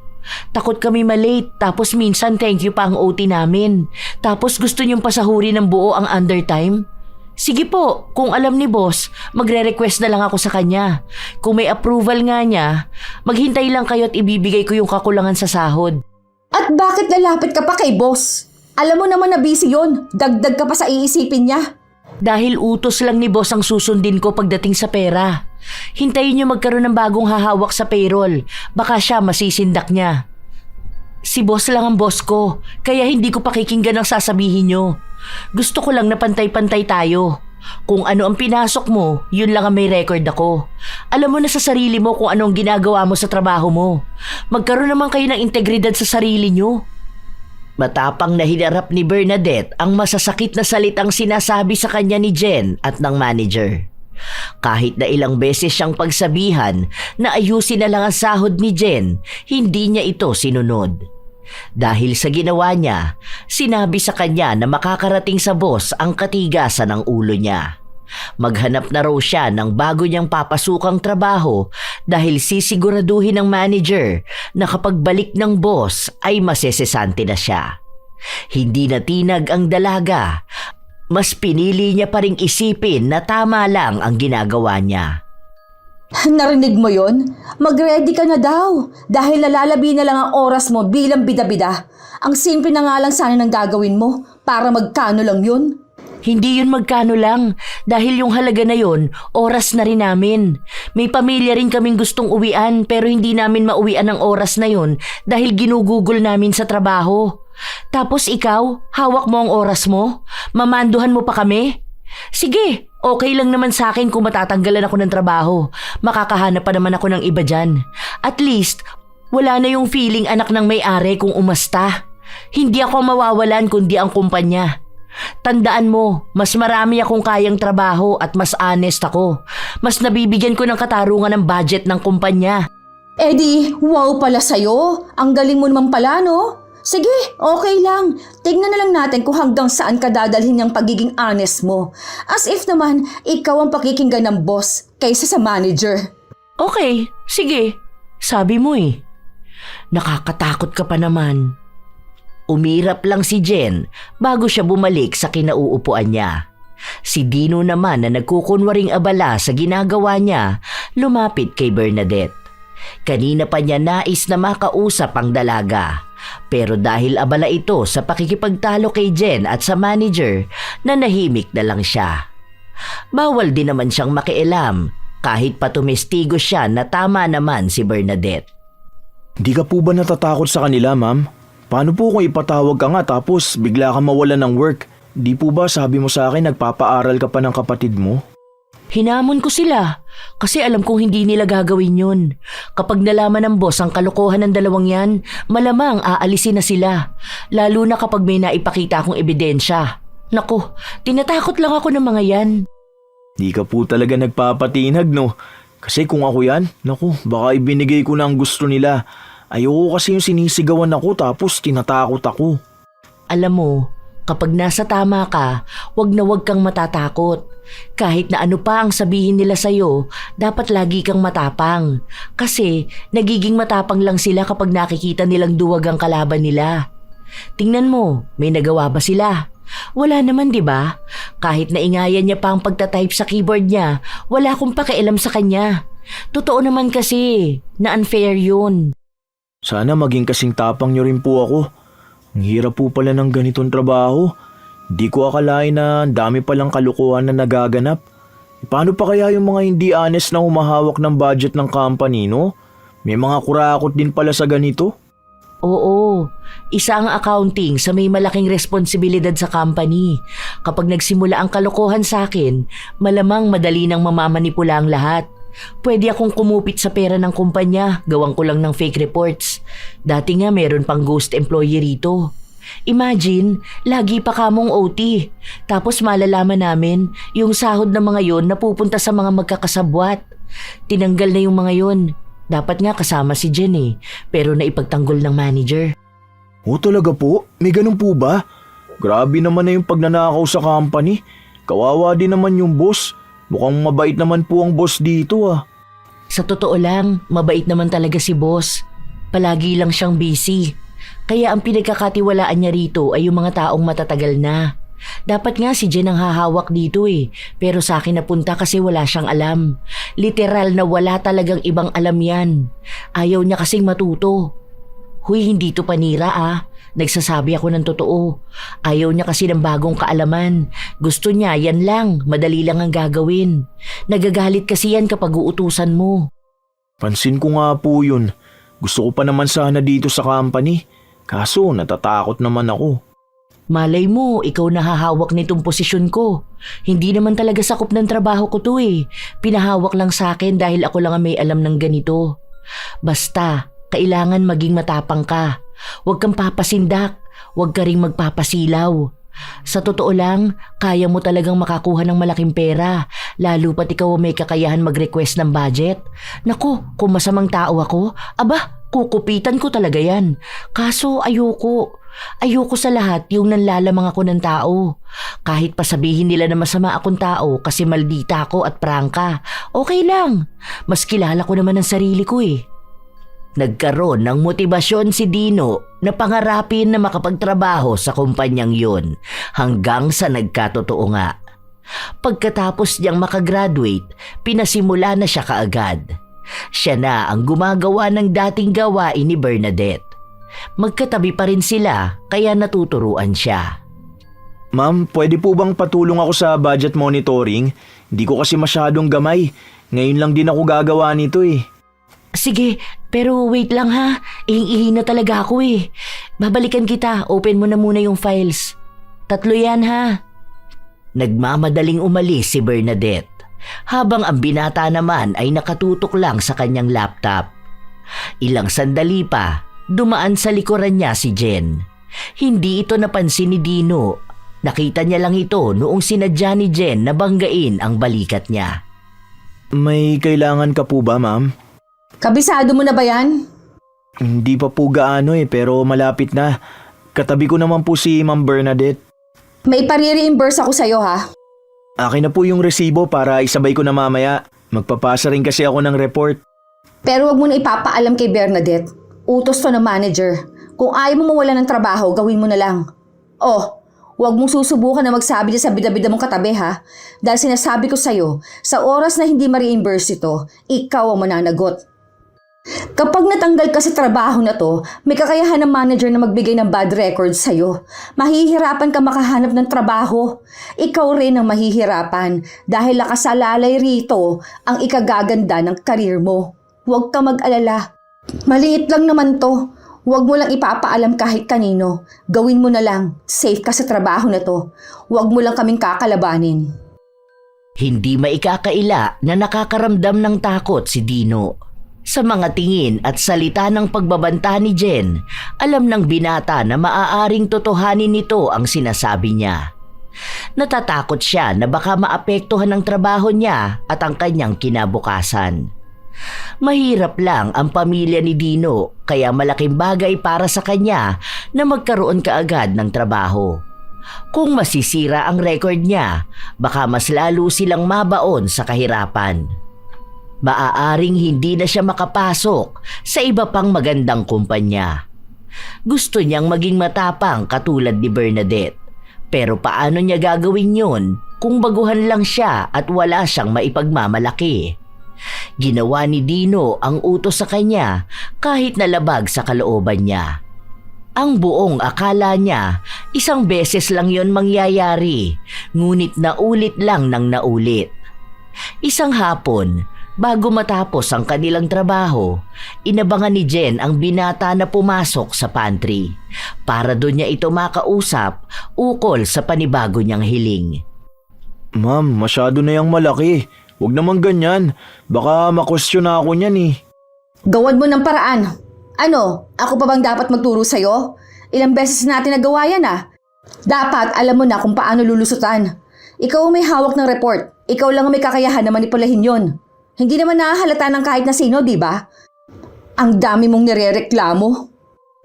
Takot kami malate, tapos minsan thank you pa ang OT namin. Tapos gusto niyong pasahurin ng buo ang undertime? Sige po, kung alam ni boss, magre-request na lang ako sa kanya. Kung may approval nga niya, maghintay lang kayo at ibibigay ko yung kakulangan sa sahod. At bakit lalapit ka pa kay boss? Alam mo naman na busy yun. Dagdag ka pa sa iisipin niya. Dahil utos lang ni boss ang susundin ko pagdating sa pera. Hintayin niyo magkaroon ng bagong hahawak sa payroll. Baka siya masisindak niya. Si boss lang ang boss ko, kaya hindi ko pakikinggan ang sasabihin niyo. Gusto ko lang na pantay-pantay tayo. Kung ano ang pinasok mo, yun lang ang may record ako. Alam mo na sa sarili mo kung anong ginagawa mo sa trabaho mo. Magkaroon naman kayo ng integridad sa sarili niyo. Matapang na hinarap ni Bernadette ang masasakit na salitang sinasabi sa kanya ni Jen at ng manager. Kahit na ilang beses siyang pagsabihan na ayusin na lang ang sahod ni Jen, hindi niya ito sinunod. Dahil sa ginawa niya, sinabi sa kanya na makakarating sa boss ang katigasan ng ulo niya. Maghanap na raw siya ng bago niyang papasukang trabaho dahil sisiguraduhin ng manager na kapag balik ng boss ay masesesante na siya. Hindi natinag ang dalaga. Mas pinili niya pa ring isipin na tama lang ang ginagawa niya. Narinig mo yon? Mag-ready ka na daw. Dahil nalalabi na lang ang oras mo bilang bida-bida. Ang simple na nga lang sana ng gagawin mo para magkano lang yun. Hindi yun magkano lang. Dahil yung halaga na yun, oras na rin namin. May pamilya rin kaming gustong uwian pero hindi namin mauwian ang oras na yun dahil ginugugol namin sa trabaho. Tapos ikaw, hawak mo ang oras mo? Mamanduhan mo pa kami? Sige, okay lang naman sa akin kung matatanggalan ako ng trabaho. Makakahanap pa naman ako ng iba dyan. At least, wala na yung feeling anak ng may-ari kung umasta. Hindi ako mawawalan kundi ang kumpanya. Tandaan mo, mas marami akong kayang trabaho at mas honest ako. Mas nabibigyan ko ng katarungan ng budget ng kumpanya. Eh di, wow pala sa'yo. Ang galing mo naman pala, no? Sige, okay lang. Tignan na lang natin kung hanggang saan ka dadalhin yung pagiging honest mo. As if naman, ikaw ang pakikinggan ng boss kaysa sa manager. Okay, sige. Sabi mo eh. Nakakatakot ka pa naman. Umirap lang si Jen bago siya bumalik sa kinauupuan niya. Si Dino naman na nagkukunwaring abala sa ginagawa niya, lumapit kay Bernadette. Kanina pa niya nais na makausap ang dalaga. Pero dahil abala ito sa pakikipagtalo kay Jen at sa manager, nanahimik na lang siya. Bawal din naman siyang makialam kahit patumestigo siya na tama naman si Bernadette. Di ka po ba natatakot sa kanila, ma'am? Paano po kung ipatawag ka nga tapos bigla ka mawalan ng work? Di po ba sabi mo sa akin nagpapaaral ka pa ng kapatid mo? Hinamon ko sila kasi alam kong hindi nila gagawin yun. Kapag nalaman ng boss ang kalokohan ng dalawang yan, malamang aalisin na sila. Lalo na kapag may naipakita akong ebidensya. Naku, tinatakot lang ako ng mga yan. Di ka po talaga nagpapatinag, no? Kasi kung ako yan, naku, baka ibinigay ko na ang gusto nila. Ayoko kasi yung sinisigawan ako tapos tinatakot ako. Alam mo, kapag nasa tama ka, wag na wag kang matatakot. Kahit na ano pa ang sabihin nila sa'yo, dapat lagi kang matapang. Kasi nagiging matapang lang sila kapag nakikita nilang duwag ang kalaban nila. Tingnan mo, may nagawa ba sila? Wala naman, di ba? Kahit naingayan niya pa ang pagtatype sa keyboard niya, wala akong pakialam sa kanya. Totoo naman kasi na unfair yun. Sana maging kasing tapang nyo rin po ako. Ang hirap po pala ng ganitong trabaho. Di ko akalain na ang dami palang kalukuhan na nagaganap. Paano pa kaya yung mga hindi honest na humahawak ng budget ng company, no? May mga kurakot din pala sa ganito. Oo, isa ang accounting sa may malaking responsibilidad sa company. Kapag nagsimula ang kalokohan sa akin, malamang madali nang mamamanipula ang lahat. Pwede akong kumupit sa pera ng kumpanya, gawang ko lang ng fake reports. Dati nga meron pang ghost employee rito. Imagine, lagi pa kamong OT. Tapos malalaman namin yung sahod ng mga yon napupunta sa mga magkakasabwat. Tinanggal na yung mga yon. Dapat nga kasama si Jen pero naipagtanggol ng manager. O talaga po? May ganun po ba? Grabe naman na yung pagnanakaw sa company. Kawawa din naman yung boss. Mukhang mabait naman po ang boss dito ah. Sa totoo lang, mabait naman talaga si boss. Palagi lang siyang busy. Kaya ang pinagkakatiwalaan niya rito ay yung mga taong matatagal na. Dapat nga si Jen ang hahawak dito pero sa akin napunta kasi wala siyang alam. Literal na wala talagang ibang alam yan. Ayaw niya kasing matuto. Huy, hindi to panira Nagsasabi ako ng totoo. Ayaw niya kasi ng bagong kaalaman. Gusto niya yan lang, madali lang ang gagawin. Nagagalit kasi yan kapag uutusan mo. Pansin ko nga po yun. Gusto ko pa naman sana dito sa company. Kaso natatakot naman ako. Malay mo, ikaw na hahawak nitong posisyon ko. Hindi naman talaga sakop ng trabaho ko to Pinahawak lang sa akin dahil ako lang ang may alam ng ganito. Basta, kailangan maging matapang ka. Huwag kang papasindak. Huwag ka ring magpapasilaw. Sa totoo lang, kaya mo talagang makakuha ng malaking pera. Lalo pat ikaw may kakayahan mag-request ng budget. Naku, kung masamang tao ako, kukupitan ko talaga yan. Kaso ayoko. Ayoko sa lahat yung nanlalamang ako ng tao. Kahit pa sabihin nila na masama akong tao kasi maldita ako at prangka, okay lang. Mas kilala ko naman ang sarili ko Nagkaroon ng motibasyon si Dino na pangarapin na makapagtrabaho sa kumpanyang yun hanggang sa nagkatotoo nga. Pagkatapos niyang makagraduate, pinasimula na siya kaagad. Siya na ang gumagawa ng dating gawain ni Bernadette. Magkatabi pa rin sila kaya natuturuan siya. Ma'am, pwede po bang patulong ako sa budget monitoring? Hindi ko kasi masyadong gamay. Ngayon lang din ako gagawa nito Sige, pero wait lang Ihing-ihi na talaga ako Babalikan kita, open mo na muna yung files. 3 yan Nagmamadaling umalis si Bernadette, habang ang binata naman ay nakatutok lang sa kanyang laptop. Ilang sandali pa, dumaan sa likuran niya si Jen. Hindi ito napansin ni Dino. Nakita niya lang ito noong sinadya ni Jen na banggain ang balikat niya. May kailangan ka po ba, ma'am? Kabisado mo na ba yan? Hindi pa po gaano pero malapit na. Katabi ko naman po si Ma'am Bernadette. May pare-reimburse ako sa'yo Akin na po yung resibo para isabay ko na mamaya. Magpapasa rin kasi ako ng report. Pero wag mo na ipapaalam kay Bernadette. Utos to ng manager. Kung ayaw mo mawala ng trabaho, gawin mo na lang. Wag mong susubukan na magsabi niya sa bida-bida mong katabi Dahil sinasabi ko sa'yo, sa oras na hindi ma-reimburse ito, ikaw ang mananagot. Kapag natanggal ka sa trabaho na to, may kakayahan ng manager na magbigay ng bad records sa'yo. Mahihirapan ka makahanap ng trabaho. Ikaw rin ang mahihirapan dahil nakasalalay rito ang ikagaganda ng karir mo. Huwag ka mag-alala. Maliit lang naman to. Huwag mo lang ipapaalam kahit kanino. Gawin mo na lang. Safe ka sa trabaho na to. Huwag mo lang kaming kakalabanin. Hindi maikakaila na nakakaramdam ng takot si Dino. Sa mga tingin at salita ng pagbabanta ni Jen, alam ng binata na maaaring totohanin nito ang sinasabi niya. Natatakot siya na baka maapektuhan ang trabaho niya at ang kanyang kinabukasan. Mahirap lang ang pamilya ni Dino kaya malaking bagay para sa kanya na magkaroon kaagad ng trabaho. Kung masisira ang record niya, baka mas lalo silang mabaon sa kahirapan. Maaaring hindi na siya makapasok sa iba pang magandang kumpanya. Gusto niyang maging matapang katulad ni Bernadette. Pero paano niya gagawin yun kung baguhan lang siya at wala siyang maipagmamalaki? Ginawa ni Dino ang utos sa kanya kahit nalabag sa kalooban niya. Ang buong akala niya, isang beses lang yon mangyayari, ngunit naulit lang ng naulit. Isang hapon, bago matapos ang kanilang trabaho, inabangan ni Jen ang binata na pumasok sa pantry para doon niya ito makausap ukol sa panibago niyang hiling. Ma'am, masyado na yung malaki. Huwag naman ganyan. Baka makwestiyon na ako niyan eh. Gawad mo ng paraan. Ano, ako pa bang dapat magturo sa'yo? Ilang beses natin nagawa yan ah. Dapat alam mo na kung paano lulusutan. Ikaw ang may hawak ng report. Ikaw lang ang may kakayahan na manipulahin yon. Hindi naman nahahalata ng kahit na sino, di ba? Ang dami mong nirereklamo.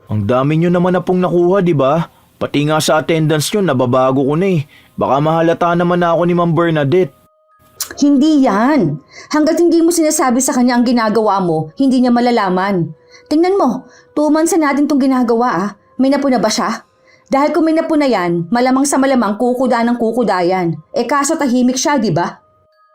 Ang dami nyo naman na pong nakuha, di ba? Pati nga sa attendance nyo, nababago ko na eh. Baka mahalata naman na ako ni Ma'am Bernadette. Hindi yan. Hanggat hindi mo sinasabi sa kanya ang ginagawa mo, hindi niya malalaman. Tingnan mo, 2 months na natin itong ginagawa ah. May napuna ba siya? Dahil kung may napuna yan, malamang sa malamang kukuda ng kukuda yan. Kaso tahimik siya, di ba?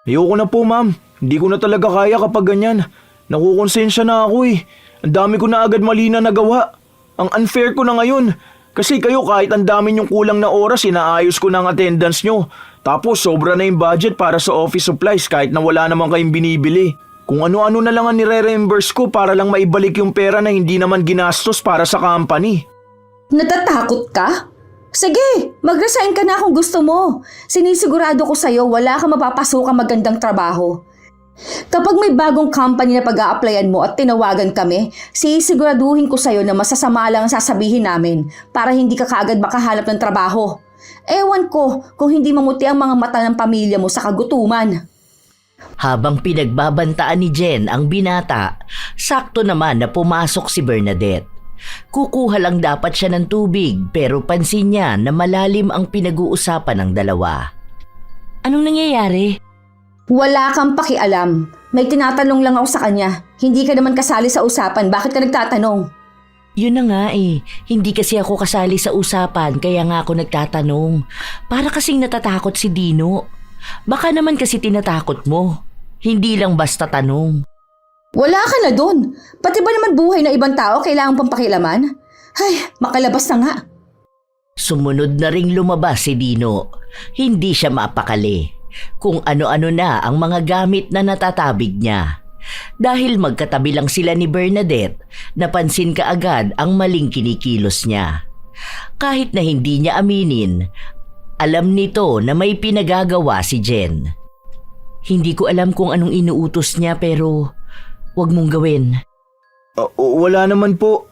Ayoko na po, ma'am. Hindi ko na talaga kaya kapag ganyan. Nakukonsensya na ako eh. Ang dami ko na agad mali na nagawa. Ang unfair ko na ngayon. Kasi kayo kahit ang dami nyong kulang na oras, inaayos ko na ang attendance nyo. Tapos sobra na yung budget para sa office supplies kahit na wala naman kayong binibili. Kung ano-ano na lang ang nire-reimburse ko para lang maibalik yung pera na hindi naman ginastos para sa company. Natatakot ka? Sige, mag-resign ka na kung gusto mo. Sinisigurado ko sa'yo wala kang mapapasukang magandang trabaho. Kapag may bagong company na pag-a-applyan mo at tinawagan kami, sisiguraduhin ko sa'yo na masasama lang ang sasabihin namin para hindi ka kaagad makahanap ng trabaho. Ewan ko kung hindi mamuti ang mga mata ng pamilya mo sa kagutuman. Habang pinagbabantaan ni Jen ang binata, sakto naman na pumasok si Bernadette. Kukuha lang dapat siya ng tubig pero pansin niya na malalim ang pinag-uusapan ng dalawa. Anong nangyayari? Wala kang pakialam. May tinatanong lang ako sa kanya. Hindi ka naman kasali sa usapan. Bakit ka nagtatanong? Yun na nga eh. Hindi kasi ako kasali sa usapan kaya nga ako nagtatanong. Para kasing natatakot si Dino. Baka naman kasi tinatakot mo. Hindi lang basta tanong. Wala ka na dun. Pati ba naman buhay na ibang tao kailangan pang pakialaman? Ay, makalabas na nga. Sumunod na ring lumabas si Dino. Hindi siya mapakali. Kung ano-ano na ang mga gamit na natatabig niya. Dahil magkatabi lang sila ni Bernadette, napansin kaagad ang maling kinikilos niya. Kahit na hindi niya aminin, alam nito na may pinagagawa si Jen. Hindi ko alam kung anong inuutos niya pero wag mong gawin. Wala naman po.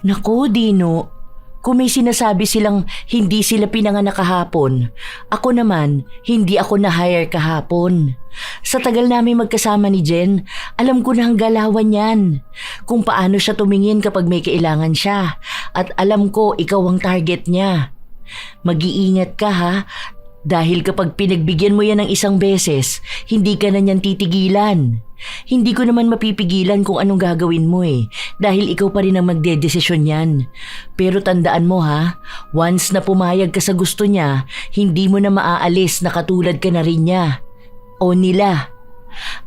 Naku, Dino. Kung may sinasabi silang hindi sila pinanganak kahapon, ako naman, hindi ako na-hire kahapon. Sa tagal namin magkasama ni Jen, alam ko na ang galawan yan. Kung paano siya tumingin kapag may kailangan siya. At alam ko ikaw ang target niya. Mag-iingat ka ha, dahil kapag pinagbigyan mo yan ng isang beses, hindi ka na niyan titigilan. Hindi ko naman mapipigilan kung anong gagawin mo eh, dahil ikaw pa rin ang magdedesisyon yan. Pero tandaan mo ha, once na pumayag ka sa gusto niya, hindi mo na maaalis na katulad ka na rin niya. O nila.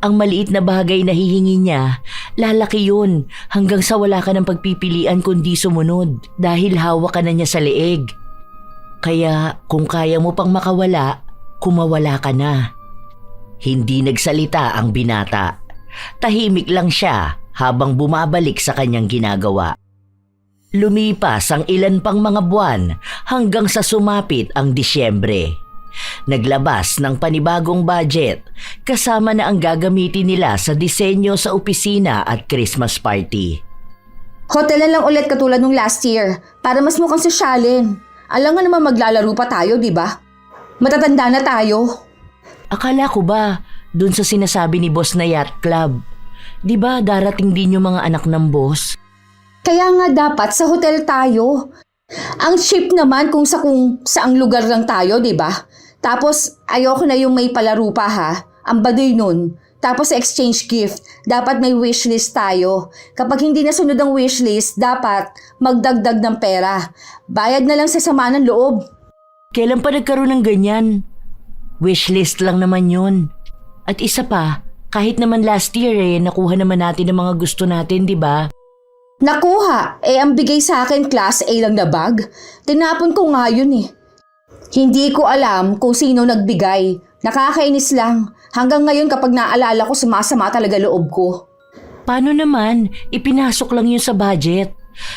Ang maliit na bagay na hihingi niya, lalaki yun hanggang sa wala ka ng pagpipilian kundi sumunod dahil hawak ka na niya sa leeg. Kaya kung kaya mo pang makawala, kumawala ka na. Hindi nagsalita ang binata. Tahimik lang siya habang bumabalik sa kanyang ginagawa. Lumipas ang ilan pang mga buwan hanggang sa sumapit ang Disyembre. Naglabas ng panibagong budget kasama na ang gagamitin nila sa disenyo sa opisina at Christmas party. Hotel na lang ulit katulad nung last year para mas mukhang sosyalin. Alam nga naman maglalaro pa tayo, di ba? Matatanda na tayo. Akala ko ba dun sa sinasabi ni boss na yacht club? Di ba darating din yung mga anak ng boss? Kaya nga dapat sa hotel tayo. Ang cheap naman kung saang lugar lang tayo, di ba? Tapos ayoko na yung may palaro pa ha. Ang baduy nun, Tapos sa exchange gift, dapat may wishlist tayo. Kapag hindi nasunod ang wishlist, dapat magdagdag ng pera. Bayad na lang sa sama ng loob. Kailan pa nagkaroon ng ganyan? Wishlist lang naman yun. At isa pa, kahit naman last year nakuha naman natin ang mga gusto natin, di ba? Nakuha, ang bigay sa akin class A lang na bag. Tinapon ko nga yun eh. Hindi ko alam kung sino nagbigay. Nakakainis lang. Hanggang ngayon kapag naalala ko, sumasama talaga loob ko. Paano naman? Ipinasok lang yun sa budget.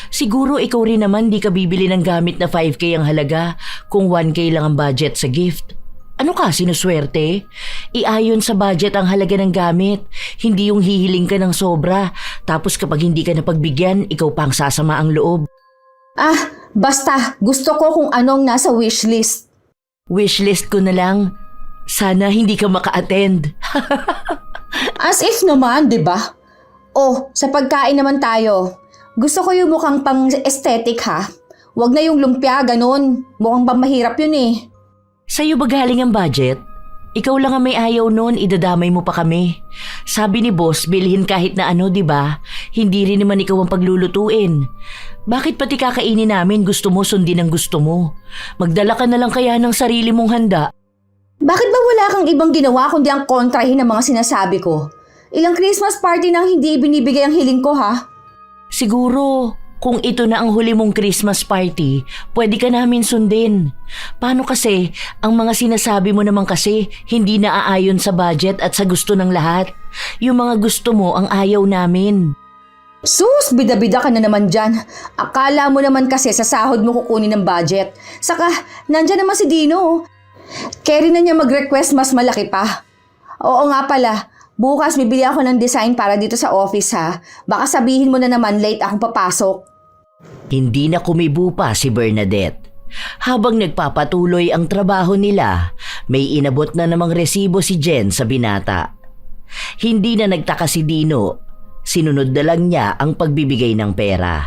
Siguro ikaw rin naman di ka bibili ng gamit na 5K ang halaga kung 1K lang ang budget sa gift. Ano ka, sinuswerte? Iayon sa budget ang halaga ng gamit. Hindi yung hihiling ka ng sobra. Tapos kapag hindi ka napagbigyan, ikaw pang sasama ang loob. Basta gusto ko kung anong nasa wishlist. Wishlist ko na lang. Sana hindi ka maka-attend. As if naman, di ba? Sa pagkain naman tayo. Gusto ko yung mukhang pang aesthetic ha. Wag na yung lumpia, ganun. Mukhang bang mahirap yun eh. Sa'yo ba galing ang budget? Ikaw lang ang may ayaw noon, idadamay mo pa kami. Sabi ni boss, bilhin kahit na ano, di ba? Hindi rin naman ikaw ang paglulutuin. Bakit pati kakainin namin gusto mo sundin ang gusto mo? Magdala ka na lang kaya ng sarili mong handa. Bakit ba wala kang ibang ginawa kundi ang kontrahin ng mga sinasabi ko? Ilang Christmas party nang hindi ibinibigay ang hiling ko ha? Siguro, kung ito na ang huli mong Christmas party, pwede ka namin sundin. Paano kasi, ang mga sinasabi mo naman kasi, hindi naaayon sa budget at sa gusto ng lahat. Yung mga gusto mo ang ayaw namin. Sus, bida-bida ka na naman dyan. Akala mo naman kasi sa sahod mo kukunin ng budget. Saka, nandyan naman si Dino. Carry na niya mag-request mas malaki pa. Oo nga pala, bukas bibili ako ng design para dito sa office ha. Baka sabihin mo na naman late akong papasok. Hindi na kumibo pa si Bernadette. Habang nagpapatuloy ang trabaho nila, may inabot na namang resibo si Jen sa binata. Hindi na nagtaka si Dino. Sinunod na lang niya ang pagbibigay ng pera.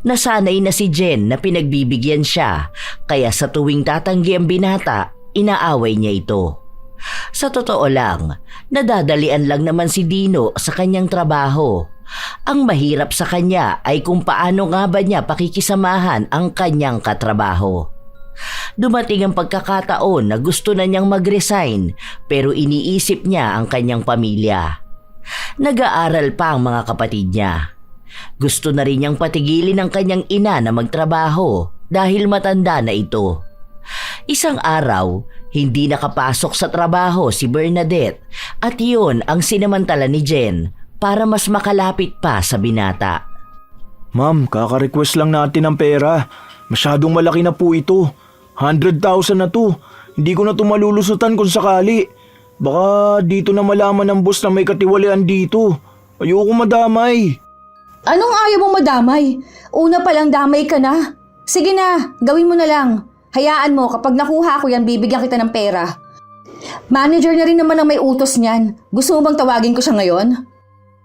Nasanay na si Jen na pinagbibigyan siya, kaya sa tuwing tatanggi ang binata, inaaway niya ito. Sa totoo lang, nadadalian lang naman si Dino sa kanyang trabaho. Ang mahirap sa kanya ay kung paano nga ba niya pakikisamahan ang kanyang katrabaho. Dumating ang pagkakataon na gusto na niyang mag-resign pero iniisip niya ang kanyang pamilya. Nag-aaral pa ang mga kapatid niya. Gusto na rin niyang patigilin ang kanyang ina na magtrabaho dahil matanda na ito. Isang araw, hindi nakapasok sa trabaho si Bernadette at iyon ang sinamantala ni Jen para mas makalapit pa sa binata. Ma'am, kaka-request lang natin ng pera. Masyadong malaki na po ito. 100,000 na to. Hindi ko na ito malulusutan kung sakali. Baka dito na malaman ng boss na may katiwalian dito. Ayoko madamay. Anong ayaw mong madamay? Una palang damay ka na. Sige na, gawin mo na lang. Hayaan mo, kapag nakuha ko yan, bibigyan kita ng pera. Manager na rin naman ang may utos niyan. Gusto mo bang tawagin ko siya ngayon?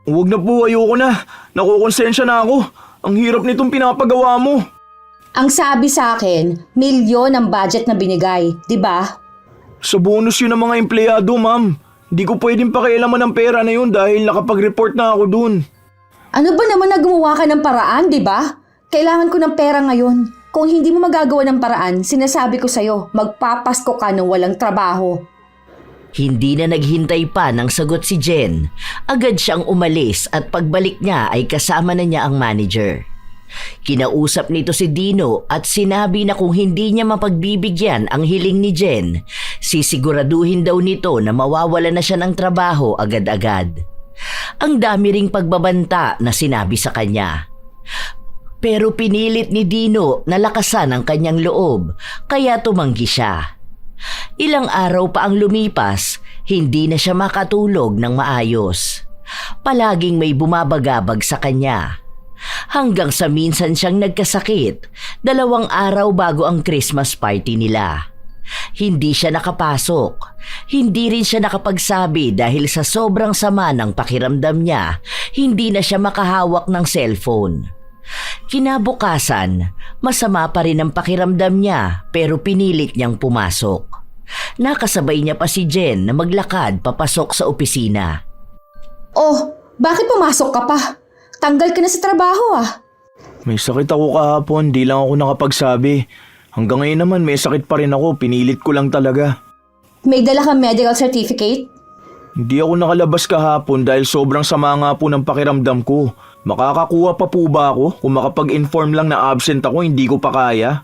Huwag na po, ayoko na. Nakukonsensya na ako. Ang hirap nitong pinapagawa mo. Ang sabi sa akin, 1,000,000 ang budget na binigay, di ba? Sa bonus yun ng mga empleyado, ma'am. Hindi ko pwedeng pakialaman ng pera na yun dahil nakapag-report na ako dun. Ano ba naman na gumawa ka ng paraan, di ba? Kailangan ko ng pera ngayon. Kung hindi mo magagawa ng paraan, sinasabi ko sa'yo, magpapasko ka ng walang trabaho. Hindi na naghintay pa ng sagot si Jen. Agad siyang umalis at pagbalik niya ay kasama na niya ang manager. Kinausap nito si Dino at sinabi na kung hindi niya mapagbibigyan ang hiling ni Jen, sisiguraduhin daw nito na mawawala na siya ng trabaho agad-agad. Ang dami ring pagbabanta na sinabi sa kanya. Pero pinilit ni Dino na lakasan ang kanyang loob, kaya tumanggi siya. Ilang araw pa ang lumipas, hindi na siya makatulog ng maayos. Palaging may bumabagabag sa kanya. Hanggang sa minsan siyang nagkasakit, 2 araw bago ang Christmas party nila. Hindi siya nakapasok. Hindi rin siya nakapagsabi dahil sa sobrang sama ng pakiramdam niya, hindi na siya makahawak ng cellphone. Kinabukasan, masama pa rin ang pakiramdam niya pero pinilit niyang pumasok. Nakasabay niya pa si Jen na maglakad papasok sa opisina. Oh, bakit pumasok ka pa? Tanggal ka na sa trabaho ah. May sakit ako kahapon, di lang ako nakapagsabi. Hanggang ngayon naman may sakit pa rin ako, pinilit ko lang talaga. May dala kang medical certificate? Hindi ako nakalabas kahapon dahil sobrang sama nga po ng pakiramdam ko. Makakakuha pa po ba ako kung makapag-inform lang na absent ako, hindi ko pa kaya?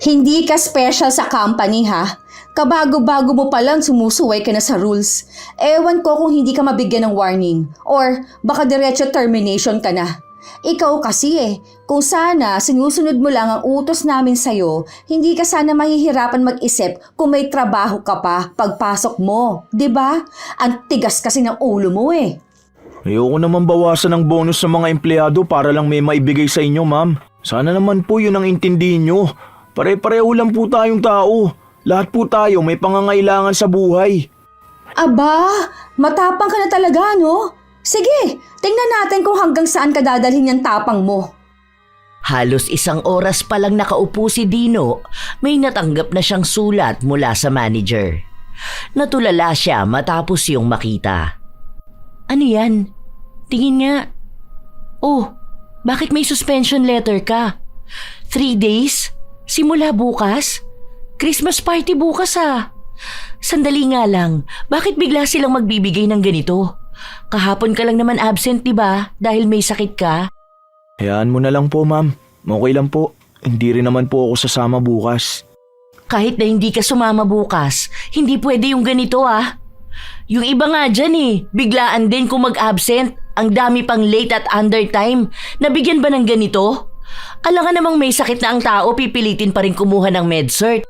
Hindi ka special sa company ha. Kabago-bago mo palang sumusuway ka na sa rules. Ewan ko kung hindi ka mabigyan ng warning or baka diretso termination ka na. Ikaw kasi kung sana sinusunod mo lang ang utos namin sa'yo, hindi ka sana mahihirapan mag-isip kung may trabaho ka pa pagpasok mo. 'Di ba? Ang tigas kasi ng ulo mo Ayoko naman bawasan ng bonus sa mga empleyado para lang may maibigay sa inyo, ma'am. Sana naman po yun ang intindihin nyo. Pare-pareho lang po tayong tao. Lahat po tayo may pangangailangan sa buhay. Aba, matapang ka na talaga, no? Sige, tingnan natin kung hanggang saan ka dadalhin yung tapang mo. Halos 1 oras pa lang nakaupo si Dino, may natanggap na siyang sulat mula sa manager. Natulala siya matapos yung makita. Ano yan? Tingin nga. Oh, bakit may suspension letter ka? 3 days? Simula bukas? Christmas party bukas ah. Sandali nga lang, bakit bigla silang magbibigay ng ganito? Kahapon ka lang naman absent, diba? Dahil may sakit ka? Hayaan mo na lang po, ma'am. Okay lang po. Hindi rin naman po ako sasama bukas. Kahit na hindi ka sumama bukas, hindi pwede yung ganito ah. Yung iba nga dyan biglaan din kung mag-absent. Ang dami pang late at undertime. Nabigyan ba ng ganito? Alangan namang may sakit na ang tao, pipilitin pa rin kumuha ng med-cert.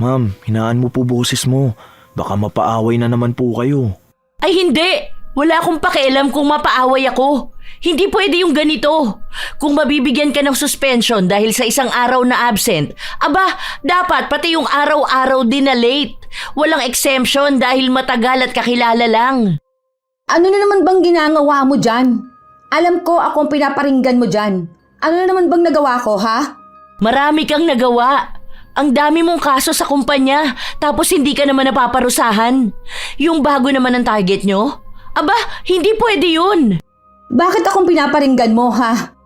Ma'am, hinaan mo po boses mo. Baka mapaaway na naman po kayo. Ay hindi! Wala akong pakialam kung mapaaway ako. Hindi pwede yung ganito. Kung mabibigyan ka ng suspension dahil sa 1 araw na absent, aba, dapat pati yung araw-araw din na late. Walang exemption dahil matagal at kakilala lang. Ano na naman bang ginagawa mo dyan? Alam ko akong pinaparinggan mo dyan. Ano na naman bang nagawa ko, ha? Marami kang nagawa. Ang dami mong kaso sa kumpanya, tapos hindi ka naman napaparusahan. Yung bago naman ang target nyo? Aba, hindi pwede yun. Bakit akong pinaparinggan mo, ha?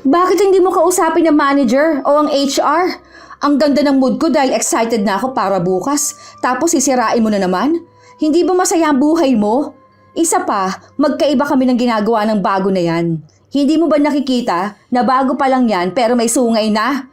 Bakit hindi mo kausapin ng manager o ang HR? Ang ganda ng mood ko dahil excited na ako para bukas. Tapos sisirain mo na naman? Hindi ba masaya ang buhay mo? Isa pa, magkaiba kami ng ginagawa ng bago na yan. Hindi mo ba nakikita na bago pa lang yan pero may sungay na?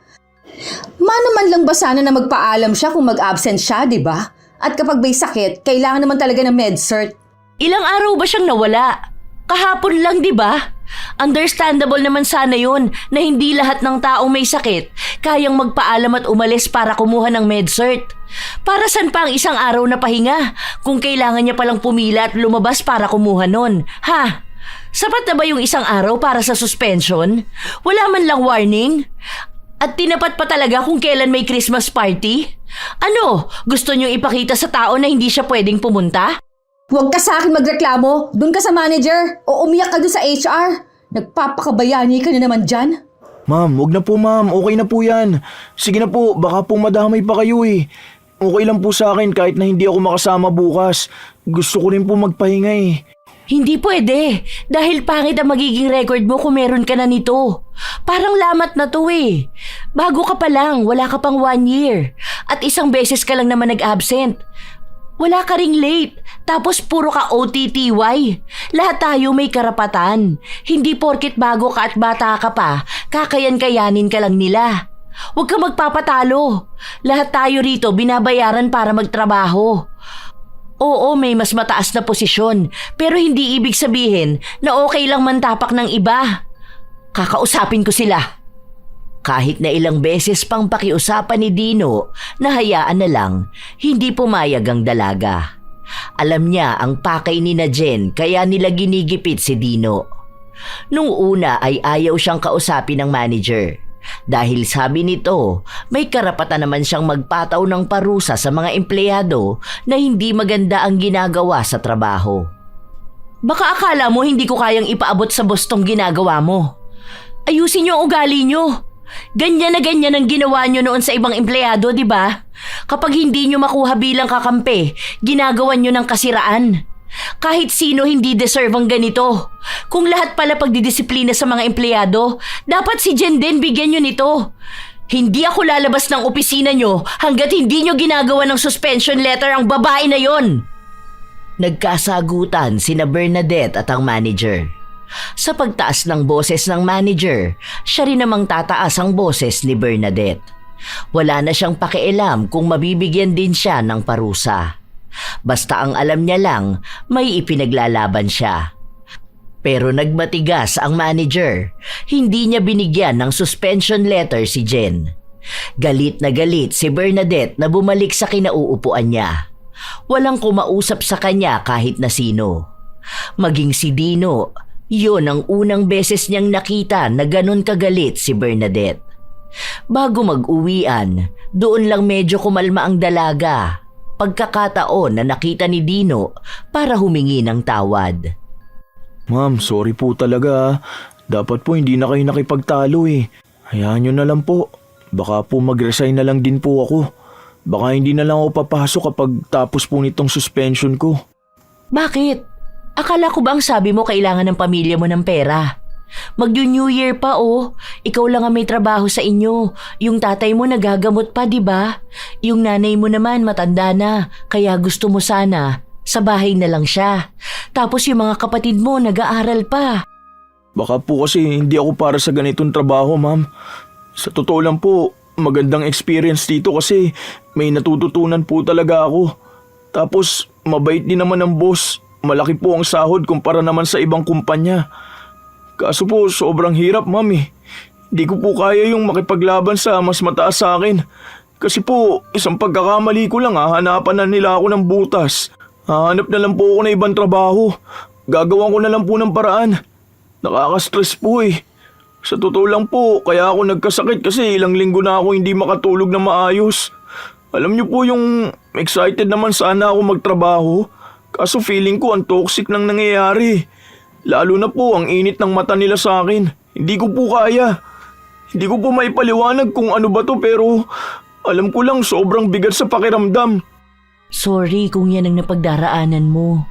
Mano man lang ba sana na magpaalam siya kung mag-absent siya, di ba? At kapag may sakit, kailangan naman talaga ng med-cert. Ilang araw ba siyang nawala? Kahapon lang, di ba? Understandable naman sana yun na hindi lahat ng taong may sakit kayang magpaalam at umalis para kumuha ng med-cert. Para saan pa ang 1 araw na pahinga kung kailangan niya palang pumila at lumabas para kumuha nun? Ha? Sapat na ba yung 1 araw para sa suspension? Wala man lang warning? At tinapat pa talaga kung kailan may Christmas party? Ano? Gusto niyong ipakita sa tao na hindi siya pwedeng pumunta? Huwag ka sa akin magreklamo. Doon ka sa manager o umiyak ka doon sa HR. Nagpapakabayani ka na naman dyan. Ma'am, wag na po ma'am. Okay na po yan. Sige na po, baka po madamay pa kayo Okay lang po sa akin kahit na hindi ako makasama bukas. Gusto ko rin po magpahinga Hindi pwede. Dahil pangit ang magiging record mo kung meron ka na nito. Parang lamat na to Bago ka pa lang, wala ka pang 1 year. At 1 beses ka lang naman nag-absent. Wala ka ring late. Tapos puro ka OTTY. Lahat tayo may karapatan. Hindi porket bago ka at bata ka pa, kakayan-kayanin ka lang nila. Huwag ka magpapatalo. Lahat tayo rito binabayaran para magtrabaho. Oo, may mas mataas na posisyon, pero hindi ibig sabihin na okay lang mantapak ng iba. Kakausapin ko sila. Kahit na ilang beses pang pakiusapan ni Dino, nahayaan na lang, hindi pumayag ang dalaga. Alam niya ang pakay ni na Jen kaya nila ginigipit si Dino. Nung una ay ayaw siyang kausapin ng manager. Dahil sabi nito, may karapatan naman siyang magpataw ng parusa sa mga empleyado na hindi maganda ang ginagawa sa trabaho. Baka akala mo hindi ko kayang ipaabot sa boss tong ginagawa mo. Ayusin niyo ang ugali niyo. Ganyan na ganyan ang ginawa nyo noon sa ibang empleyado, di ba? Kapag hindi nyo makuha bilang kakampi, ginagawan nyo ng kasiraan. Kahit sino hindi deserve ang ganito. Kung lahat pala pagdidisiplina sa mga empleyado, dapat si Jen din bigyan nyo nito. Hindi ako lalabas ng opisina nyo hanggat hindi nyo ginagawa ng suspension letter ang babae na yon. Nagkasagutan sina Bernadette at ang manager. Sa pagtaas ng boses ng manager, siya rin namang tataas ang boses ni Bernadette. Wala na siyang pakialam kung mabibigyan din siya ng parusa. Basta ang alam niya lang, may ipinaglalaban siya. Pero nagmatigas ang manager. Hindi niya binigyan ng suspension letter si Jen. Galit na galit si Bernadette na bumalik sa kinauupuan niya. Walang kumausap sa kanya kahit na sino. Maging si Dino, yun ang unang beses niyang nakita na ganun kagalit si Bernadette. Bago mag-uwian, doon lang medyo kumalma ang dalaga. Pagkakataon na nakita ni Dino para humingi ng tawad. Ma'am, sorry po talaga. Dapat po hindi na kayo nakipagtalo eh. Hayaan nyo na lang po. Baka po mag-resign na lang din po ako. Baka hindi na lang ako papasok kapag tapos po nitong suspension ko. Bakit? Akala ko ba ang sabi mo kailangan ng pamilya mo ng pera? Mag-New Year pa oh. Ikaw lang ang may trabaho sa inyo. Yung tatay mo nagagamot pa, di ba? Yung nanay mo naman matanda na, kaya gusto mo sana sa bahay na lang siya. Tapos yung mga kapatid mo nag-aaral pa. Baka po kasi hindi ako para sa ganitong trabaho, ma'am. Sa totoo lang po, magandang experience dito kasi may natututunan po talaga ako. Tapos mabait din naman ang boss. Malaki po ang sahod kumpara naman sa ibang kumpanya. Kaso po, sobrang hirap, ma'am eh. Hindi ko po kaya yung makipaglaban sa mas mataas sa akin. Kasi po, isang pagkakamali ko lang hahanapan na nila ako ng butas. Hahanap na lang po ako ng ibang trabaho. Gagawan ko na lang po ng paraan. Nakaka-stress po eh. Sa totoo lang po, kaya ako nagkasakit kasi ilang linggo na ako hindi makatulog na maayos. Alam niyo po yung excited naman sana ako magtrabaho. Kaso feeling ko ang toxic nang nangyayari. Lalo na po ang init ng mata nila sa akin. Hindi ko po kaya. Hindi ko po maipaliwanag kung ano ba to pero alam ko lang sobrang bigat sa pakiramdam. Sorry kung yan ang napagdaraanan mo.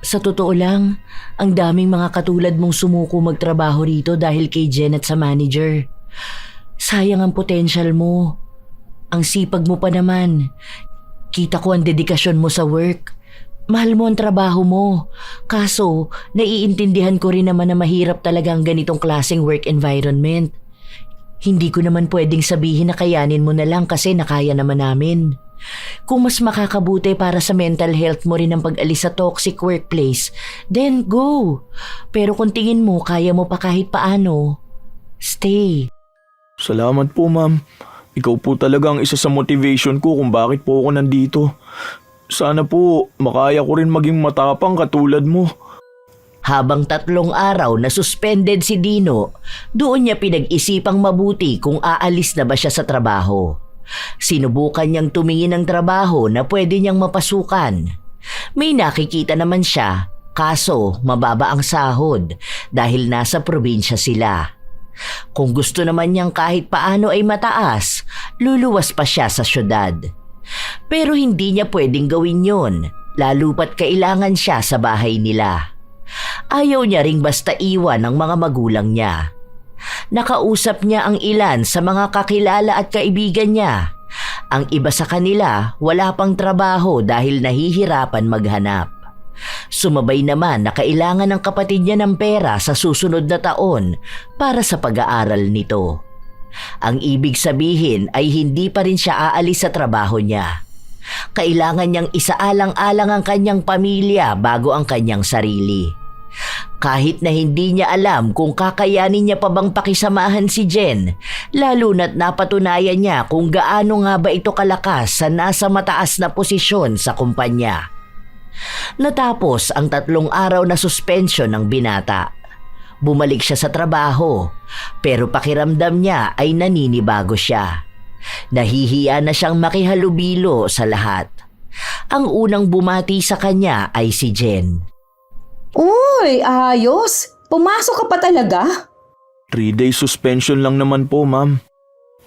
Sa totoo lang, ang daming mga katulad mong sumuko magtrabaho rito dahil kay Jen at sa manager. Sayang ang potential mo. Ang sipag mo pa naman. Kita ko ang dedikasyon mo sa work. Mahal mo ang trabaho mo. Kaso, naiintindihan ko rin naman na mahirap talaga ang ganitong klaseng work environment. Hindi ko naman pwedeng sabihin na kayanin mo na lang kasi nakaya naman namin. Kung mas makakabuti para sa mental health mo rin ang pag-alis sa toxic workplace, then go. Pero kung tingin mo kaya mo pa kahit paano, stay. Salamat po, ma'am. Ikaw po talaga ang isa sa motivation ko kung bakit po ako nandito. Sana po makaya ko rin maging matapang katulad mo. Habang 3 araw na suspended si Dino, doon niya pinag-isipang mabuti kung aalis na ba siya sa trabaho. Sinubukan niyang tumingin ng trabaho na pwede niyang mapasukan. May nakikita naman siya, kaso mababa ang sahod dahil nasa probinsya sila. Kung gusto naman niyang kahit paano ay mataas, luluwas pa siya sa syudad. Pero hindi niya pwedeng gawin yon, lalo pat kailangan siya sa bahay nila. Ayaw niya ring basta iwan ang mga magulang niya. Nakausap niya ang ilan sa mga kakilala at kaibigan niya. Ang iba sa kanila wala pang trabaho dahil nahihirapan maghanap. Sumabay naman na kailangan ng kapatid niya ng pera sa susunod na taon para sa pag-aaral nito. Ang ibig sabihin ay hindi pa rin siya aalis sa trabaho niya. Kailangan niyang isaalang-alang ang kanyang pamilya bago ang kanyang sarili. Kahit na hindi niya alam kung kakayanin niya pa bang pakisamahan si Jen, lalo na't napatunayan niya kung gaano nga ba ito kalakas sa nasa mataas na posisyon sa kumpanya. Natapos ang 3 araw na suspension ng binata. Bumalik siya sa trabaho, pero pakiramdam niya ay naninibago siya. Nahihiya na siyang makihalubilo sa lahat. Ang unang bumati sa kanya ay si Jen. Uy, ayos! Pumasok ka pa talaga? 3 days suspension lang naman po, ma'am.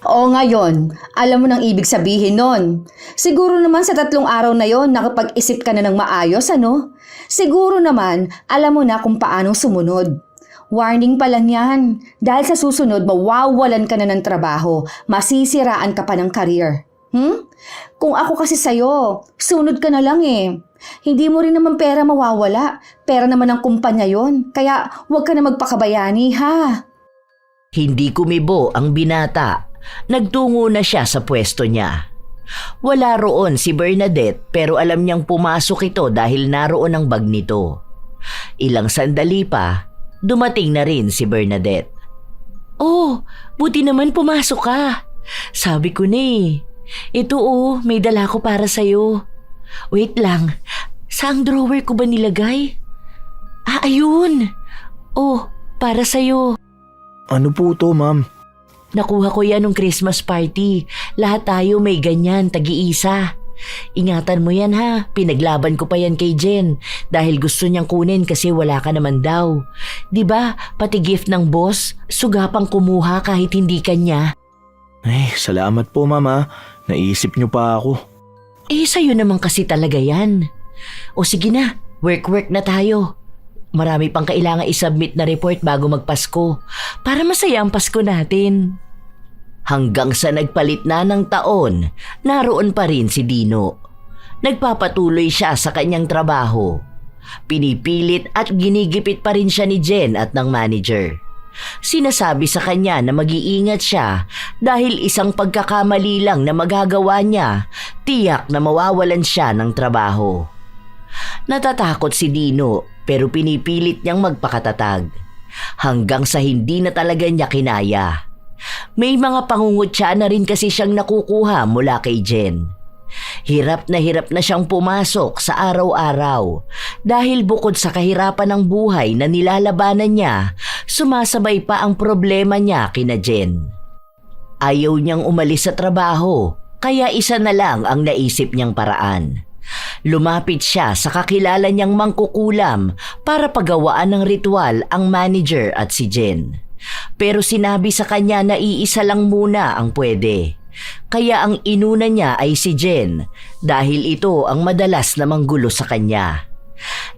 O ngayon, alam mo nang ibig sabihin nun. Siguro naman sa 3 araw na yon nakapag-isip ka na ng maayos, ano? Siguro naman, alam mo na kung paanong sumunod. Warning pa lang yan. Dahil sa susunod, mawawalan ka na ng trabaho. Masisiraan ka pa ng career. Kung ako kasi sa'yo, sunod ka na lang eh. Hindi mo rin naman pera mawawala. Pera naman ng kumpanya yon. Kaya huwag ka na magpakabayani, ha? Hindi kumibo ang binata. Nagtungo na siya sa pwesto niya. Wala roon si Bernadette pero alam niyang pumasok ito dahil naroon ang bag nito. Ilang sandali pa, dumating na rin si Bernadette. Oh, buti naman pumasok ka. Sabi ko na eh. Ito may dala ko para sa'yo. Wait lang, saang drawer ko ba nilagay? Ayun. Oh, para sa'yo. Ano po to, ma'am? Nakuha ko yan nung Christmas party. Lahat tayo may ganyan, tagi-isa. Ingatan mo yan ha, pinaglaban ko pa yan kay Jen dahil gusto niyang kunin kasi wala ka naman daw. 'Di ba, pati gift ng boss, sugapang kumuha kahit hindi kanya. Ay, salamat po, mama. Naisip niyo pa ako. Sa'yo naman kasi talaga yan. O sige na, work na tayo. Marami pang kailangan isubmit na report bago magpasko para masaya ang Pasko natin. Hanggang sa nagpalit na ng taon, naroon pa rin si Dino. Nagpapatuloy siya sa kanyang trabaho. Pinipilit at ginigipit pa rin siya ni Jen at ng manager. Sinasabi sa kanya na mag-iingat siya dahil isang pagkakamali lang na magagawa niya, tiyak na mawawalan siya ng trabaho. Natatakot si Dino pero pinipilit niyang magpakatatag hanggang sa hindi na talaga niya kinaya. May mga pangungutya na rin kasi siyang nakukuha mula kay Jen. Hirap na siyang pumasok sa araw-araw dahil bukod sa kahirapan ng buhay na nilalabanan niya, sumasabay pa ang problema niya kina Jen. Ayaw niyang umalis sa trabaho kaya isa na lang ang naisip niyang paraan. Lumapit siya sa kakilala niyang mangkukulam para pagawaan ng ritual ang manager at si Jen. Pero sinabi sa kanya na iisa lang muna ang pwede. Kaya ang inuna niya ay si Jen dahil ito ang madalas na manggulo sa kanya.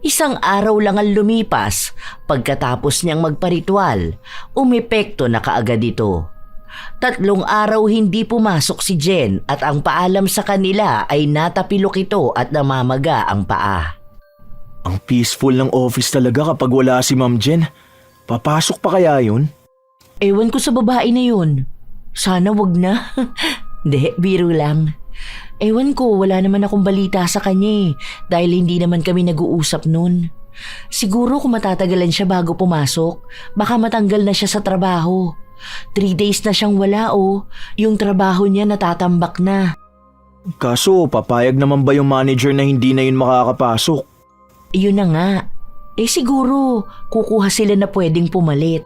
Isang araw lang ang lumipas pagkatapos niyang magparitual, umepekto na kaagad ito. 3 araw hindi pumasok si Jen at ang paalam sa kanila ay natapilok ito at namamaga ang paa. Ang peaceful ng office talaga kapag wala si Ma'am Jen. Papasok pa kaya yun? Ewan ko sa babae na yun. Sana wag na. Hindi, biro lang. Ewan ko, wala naman akong balita sa kanya dahil hindi naman kami nag-uusap nun. Siguro kung matatagalan siya bago pumasok, baka matanggal na siya sa trabaho. 3 days na siyang wala yung trabaho niya natatambak na. Kaso, papayag naman ba yung manager na hindi na yun makakapasok? Yun na nga. Siguro, kukuha sila na pwedeng pumalit.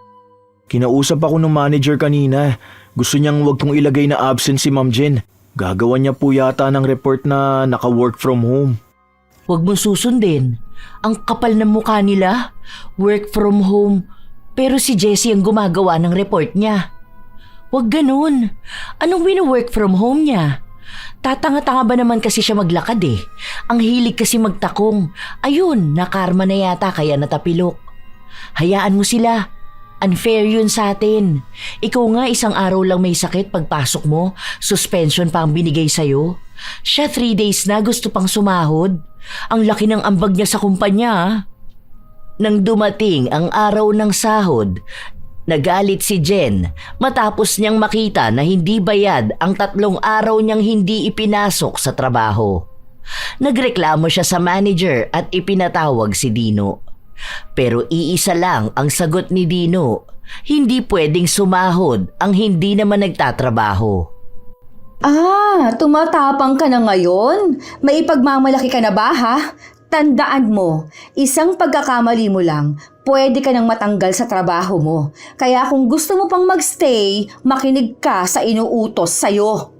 Kinausap ako ng manager kanina. Gusto niyang wag kong ilagay na absent si Ma'am Jen. Gagawa niya po yata ng report na naka-work from home. Huwag mong susundin. Ang kapal ng mukha nila. Work from home. Pero si Jessie ang gumagawa ng report niya. Huwag ganun. Anong wino-work from home niya? Tatanga-tanga ba naman kasi siya maglakad Ang hilig kasi magtakong. Ayun, nakarma na yata kaya natapilok. Hayaan mo sila. Unfair yun sa atin. Ikaw nga 1 araw lang may sakit pagpasok mo, suspension pa ang binigay sa'yo. Siya 3 days na gusto pang sumahod. Ang laki ng ambag niya sa kumpanya. Nang dumating ang araw ng sahod, nagalit si Jen matapos niyang makita na hindi bayad ang 3 araw niyang hindi ipinasok sa trabaho. Nagreklamo siya sa manager at ipinatawag si Dino. Pero iisa lang ang sagot ni Dino, hindi pwedeng sumahod ang hindi naman nagtatrabaho. Tumatapang ka na ngayon? May ipagmamalaki ka na ba ha? Tandaan mo, isang pagkakamali mo lang, pwede ka nang matanggal sa trabaho mo. Kaya kung gusto mo pang magstay, makinig ka sa inuutos sa'yo.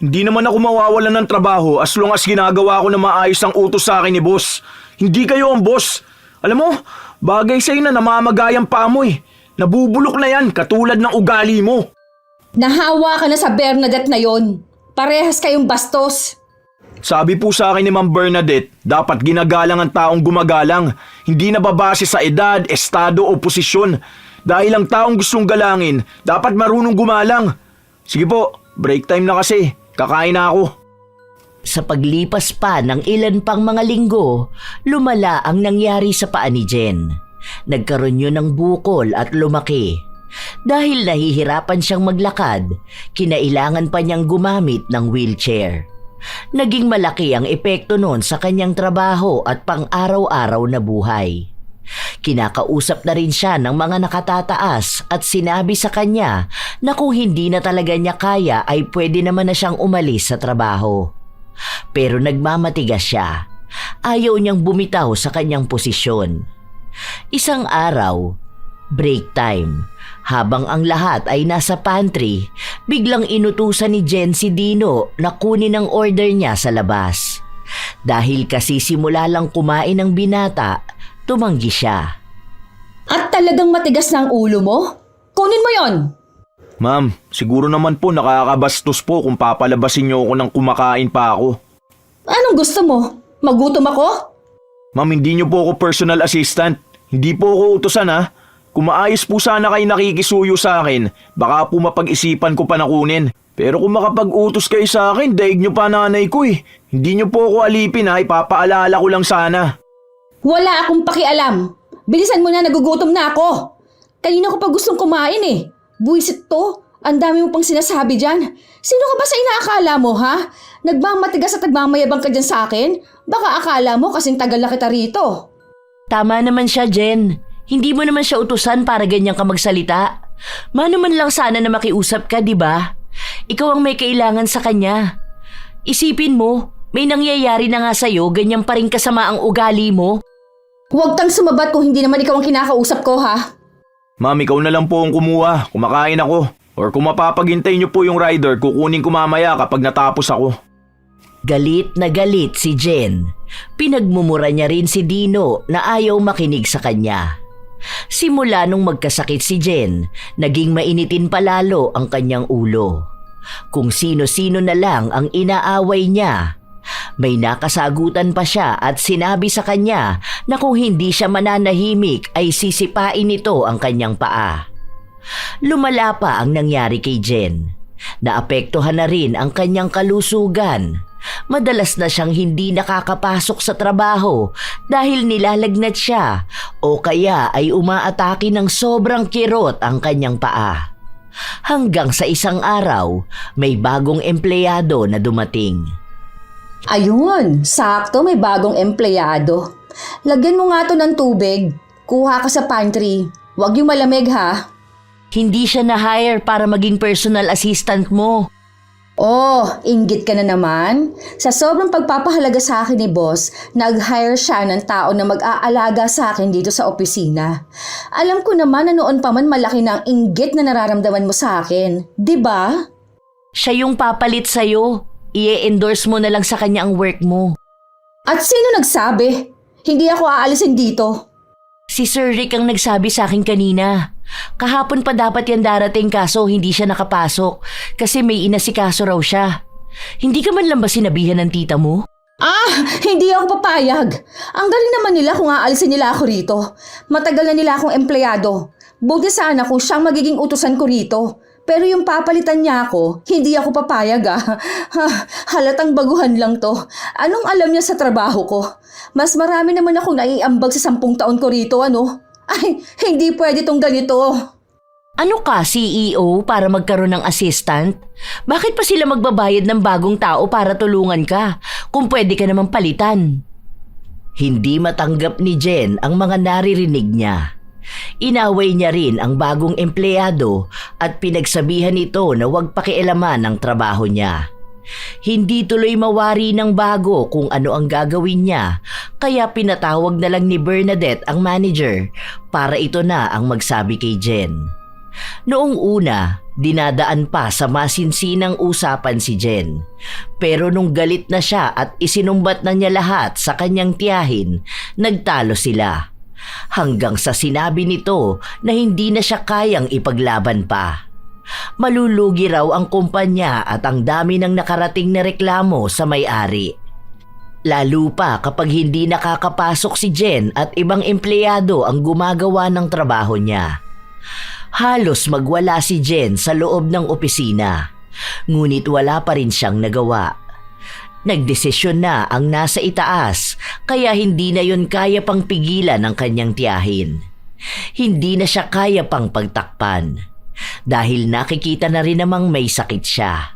Hindi naman ako mawawalan ng trabaho as long as ginagawa ko na maayos ang utos sa akin ni boss. Hindi kayo ang boss. Alam mo, bagay sa'yo na namamagayang pa mo Nabubulok na yan katulad ng ugali mo. Nahawa ka na sa Bernadette na yon. Parehas kayong bastos. Sabi po sa akin ni Ma'am Bernadette, dapat ginagalang ang taong gumagalang, hindi nababase sa edad, estado o posisyon. Dahil ang taong gustong galangin, dapat marunong gumalang. Sige po, break time na kasi. Kakain na ako. Sa paglipas pa ng ilan pang mga linggo, lumala ang nangyari sa paa ni Jen. Nagkaroon yun ng bukol at lumaki. Dahil nahihirapan siyang maglakad, kinailangan pa niyang gumamit ng wheelchair. Naging malaki ang epekto noon sa kanyang trabaho at pang-araw-araw na buhay. Kinakausap na rin siya ng mga nakatataas at sinabi sa kanya na kung hindi na talaga niya kaya ay pwede naman na siyang umalis sa trabaho. Pero nagmamatigas siya. Ayaw niyang bumitaw sa kanyang posisyon. Isang araw, break time, habang ang lahat ay nasa pantry, biglang inutusan ni Jen si Dino na kunin ang order niya sa labas. Dahil kasi simula lang kumain ng binata, tumanggi siya. At talagang matigas na ang ulo mo? Kunin mo yon. Ma'am, siguro naman po nakakabastos po kung papalabasin niyo ako ng kumakain pa ako. Anong gusto mo? Magutom ako? Ma'am, hindi niyo po ako personal assistant. Hindi po ako utusan ha. Kung maayos po sana kayo nakikisuyo sa akin, baka po mapag-isipan ko pa na kunin. Pero kung makapag-utos kayo sa akin, daig niyo pa nanay ko eh. Hindi niyo po ako alipin ha, ipapaalala ko lang sana. Wala akong pakialam. Bilisan mo na, nagugutom na ako. Kanina ko pa gustong kumain eh. Buwisit to. Ang dami mo pang sinasabi dyan. Sino ka ba sa inaakala mo ha? Nagmamatigas at nagmamayabang ka dyan sa akin? Baka akala mo kasing tagal na kita rito. Tama naman siya, Jen. Hindi mo naman siya utusan para ganyan ka magsalita. Mano man lang sana na makiusap ka, di ba? Ikaw ang may kailangan sa kanya. Isipin mo, may nangyayari na nga sa'yo, ganyan pa rin kasama ang ugali mo. Huwag kang sumabat kung hindi naman ikaw ang kinakausap ko ha. Ma'am, ikaw na lang po ang kumuha. Kumakain ako. Or kung mapapaghintay niyo po yung rider, kukunin ko mamaya kapag natapos ako. Galit na galit si Jen. Pinagmumura niya rin si Dino na ayaw makinig sa kanya. Simula nung magkasakit si Jen, naging mainitin palalo ang kanyang ulo. Kung sino-sino na lang ang inaaway niya. May nakasagutan pa siya at sinabi sa kanya na kung hindi siya mananahimik ay sisipain nito ang kanyang paa. Lumala pa ang nangyari kay Jen. Naapektuhan na rin ang kanyang kalusugan. Madalas na siyang hindi nakakapasok sa trabaho dahil nilalagnat siya o kaya ay umaatake ng sobrang kirot ang kanyang paa. Hanggang sa isang araw, may bagong empleyado na dumating. Ayun, sakto may bagong empleyado. Lagyan mo nga to ng tubig. Kuha ka sa pantry. Huwag yung malamig ha. Hindi siya na-hire para maging personal assistant mo. Oh, inggit ka na naman. Sa sobrang pagpapahalaga sa akin ni boss, nag-hire siya ng tao na mag-aalaga sa akin dito sa opisina. Alam ko naman na noon pa man malaki na ang inggit na nararamdaman mo sa akin. 'Di ba? Siya yung papalit sa'yo. I-endorse mo na lang sa kanya ang work mo. At sino nagsabi? Hindi ako aalisin dito. Si Sir Rick ang nagsabi sa akin kanina. Kahapon pa dapat yan darating kaso hindi siya nakapasok kasi may inasikaso raw siya. Hindi ka man lang ba sinabihan ng tita mo? Hindi ako papayag. Ang galing naman nila kung aalisin nila ako rito. Matagal na nila akong empleyado. Buti sana kung siyang magiging utusan ko rito. Pero yung papalitan niya ako, hindi ako papayag Halatang baguhan lang to. Anong alam niya sa trabaho ko? Mas marami naman akong naiambag sa 10 taon ko rito, ano? Ay, hindi pwede tong ganito. Ano ka, CEO, para magkaroon ng assistant? Bakit pa sila magbabayad ng bagong tao para tulungan ka kung pwede ka namang palitan? Hindi matanggap ni Jen ang mga naririnig niya. Inaway niya rin ang bagong empleyado at pinagsabihan ito na huwag pakialaman ang trabaho niya. Hindi tuloy mawari ng bago kung ano ang gagawin niya, kaya pinatawag na lang ni Bernadette ang manager para ito na ang magsabi kay Jen. Noong una, dinadaan pa sa masinsinang usapan si Jen. Pero nung galit na siya at isinumbat na niya lahat sa kanyang tiyahin, nagtalo sila. Hanggang sa sinabi nito na hindi na siya kayang ipaglaban pa. Malulugi raw ang kumpanya at ang dami ng nakarating na reklamo sa may-ari. Lalo pa kapag hindi nakakapasok si Jen at ibang empleyado ang gumagawa ng trabaho niya. Halos magwala si Jen sa loob ng opisina, ngunit wala pa rin siyang nagawa. Nagdesisyon na ang nasa itaas kaya hindi na yon kaya pang pigilan ng kanyang tiyahin. Hindi na siya kaya pang pagtakpan dahil nakikita na rin namang may sakit siya.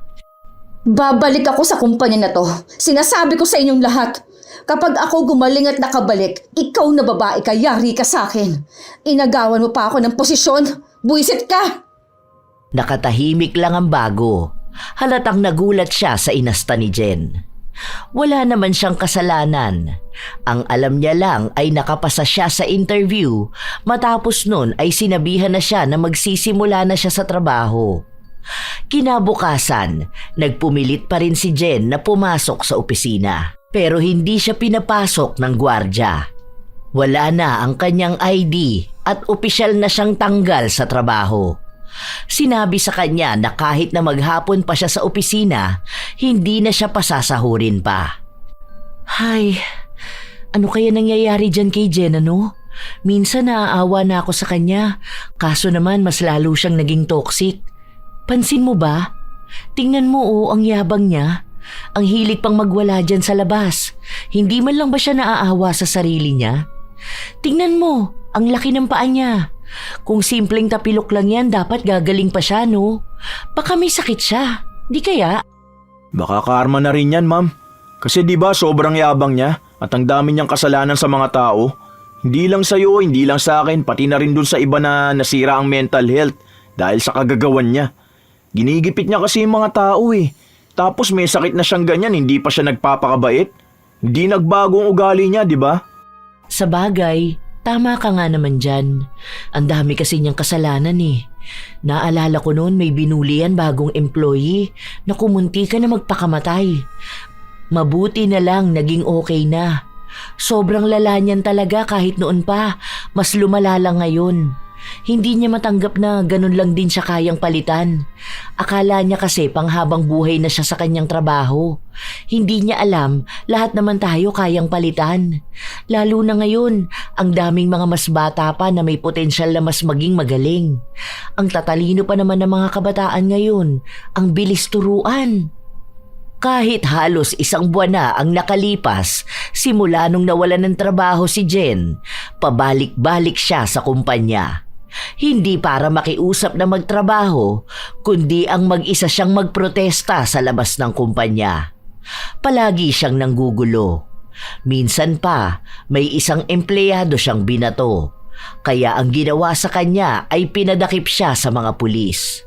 Babalik ako sa kumpanya na to. Sinasabi ko sa inyong lahat. Kapag ako gumaling at nakabalik, ikaw na babae ka, yari ka sa akin. Inagawan mo pa ako ng posisyon. Buisit ka! Nakatahimik lang ang bago. Halatang nagulat siya sa inasta ni Jen. Wala naman siyang kasalanan. Ang alam niya lang ay nakapasa siya sa interview. Matapos nun ay sinabihan na siya na magsisimula na siya sa trabaho. Kinabukasan, nagpumilit pa rin si Jen na pumasok sa opisina. Pero hindi siya pinapasok ng gwardya. Wala na ang kanyang ID at opisyal na siyang tanggal sa trabaho. Sinabi sa kanya na kahit na maghapon pa siya sa opisina, hindi na siya pasasahurin pa. Hay, ano kaya nangyayari dyan kay Jen, ano? Minsan naaawa na ako sa kanya, kaso naman mas lalo siyang naging toxic. Pansin mo ba? Tingnan mo ang yabang niya. Ang hilig pang magwala dyan sa labas. Hindi man lang ba siya naaawa sa sarili niya? Tingnan mo, ang laki ng paa niya. Kung simpleng tapilok lang yan, dapat gagaling pa siya, no? Baka may sakit siya, di kaya? Baka karma na rin yan, ma'am. Kasi di ba sobrang yabang niya at ang dami niyang kasalanan sa mga tao. Hindi lang sa'yo, hindi lang sa akin, pati na rin dun sa iba na nasira ang mental health dahil sa kagagawan niya. Ginigipit niya kasi yung mga tao eh. Tapos may sakit na siyang ganyan, hindi pa siya nagpapakabait. Hindi nagbago ang ugali niya, di ba? Sa bagay, tama ka nga naman dyan. Ang dami kasi niyang kasalanan eh. Naalala ko noon may binuli yan bagong employee na kumunti ka na magpakamatay. Mabuti na lang naging okay na. Sobrang lala niyan talaga kahit noon pa. Mas lumala lang ngayon. Hindi niya matanggap na ganun lang din siya kayang palitan. Akala niya kasi panghabang buhay na siya sa kanyang trabaho. Hindi niya alam, lahat naman tayo kayang palitan. Lalo na ngayon, ang daming mga mas bata pa na may potensyal na mas maging magaling. Ang tatalino pa naman ng mga kabataan ngayon, ang bilis turuan. Kahit halos 1 buwan na ang nakalipas simula nung nawalan ng trabaho si Jen, pabalik-balik siya sa kumpanya. Hindi para makiusap na magtrabaho, kundi ang mag-isa siyang magprotesta sa labas ng kumpanya. Palagi siyang nanggugulo. Minsan pa, may isang empleyado siyang binato. Kaya ang ginawa sa kanya ay pinadakip siya sa mga pulis.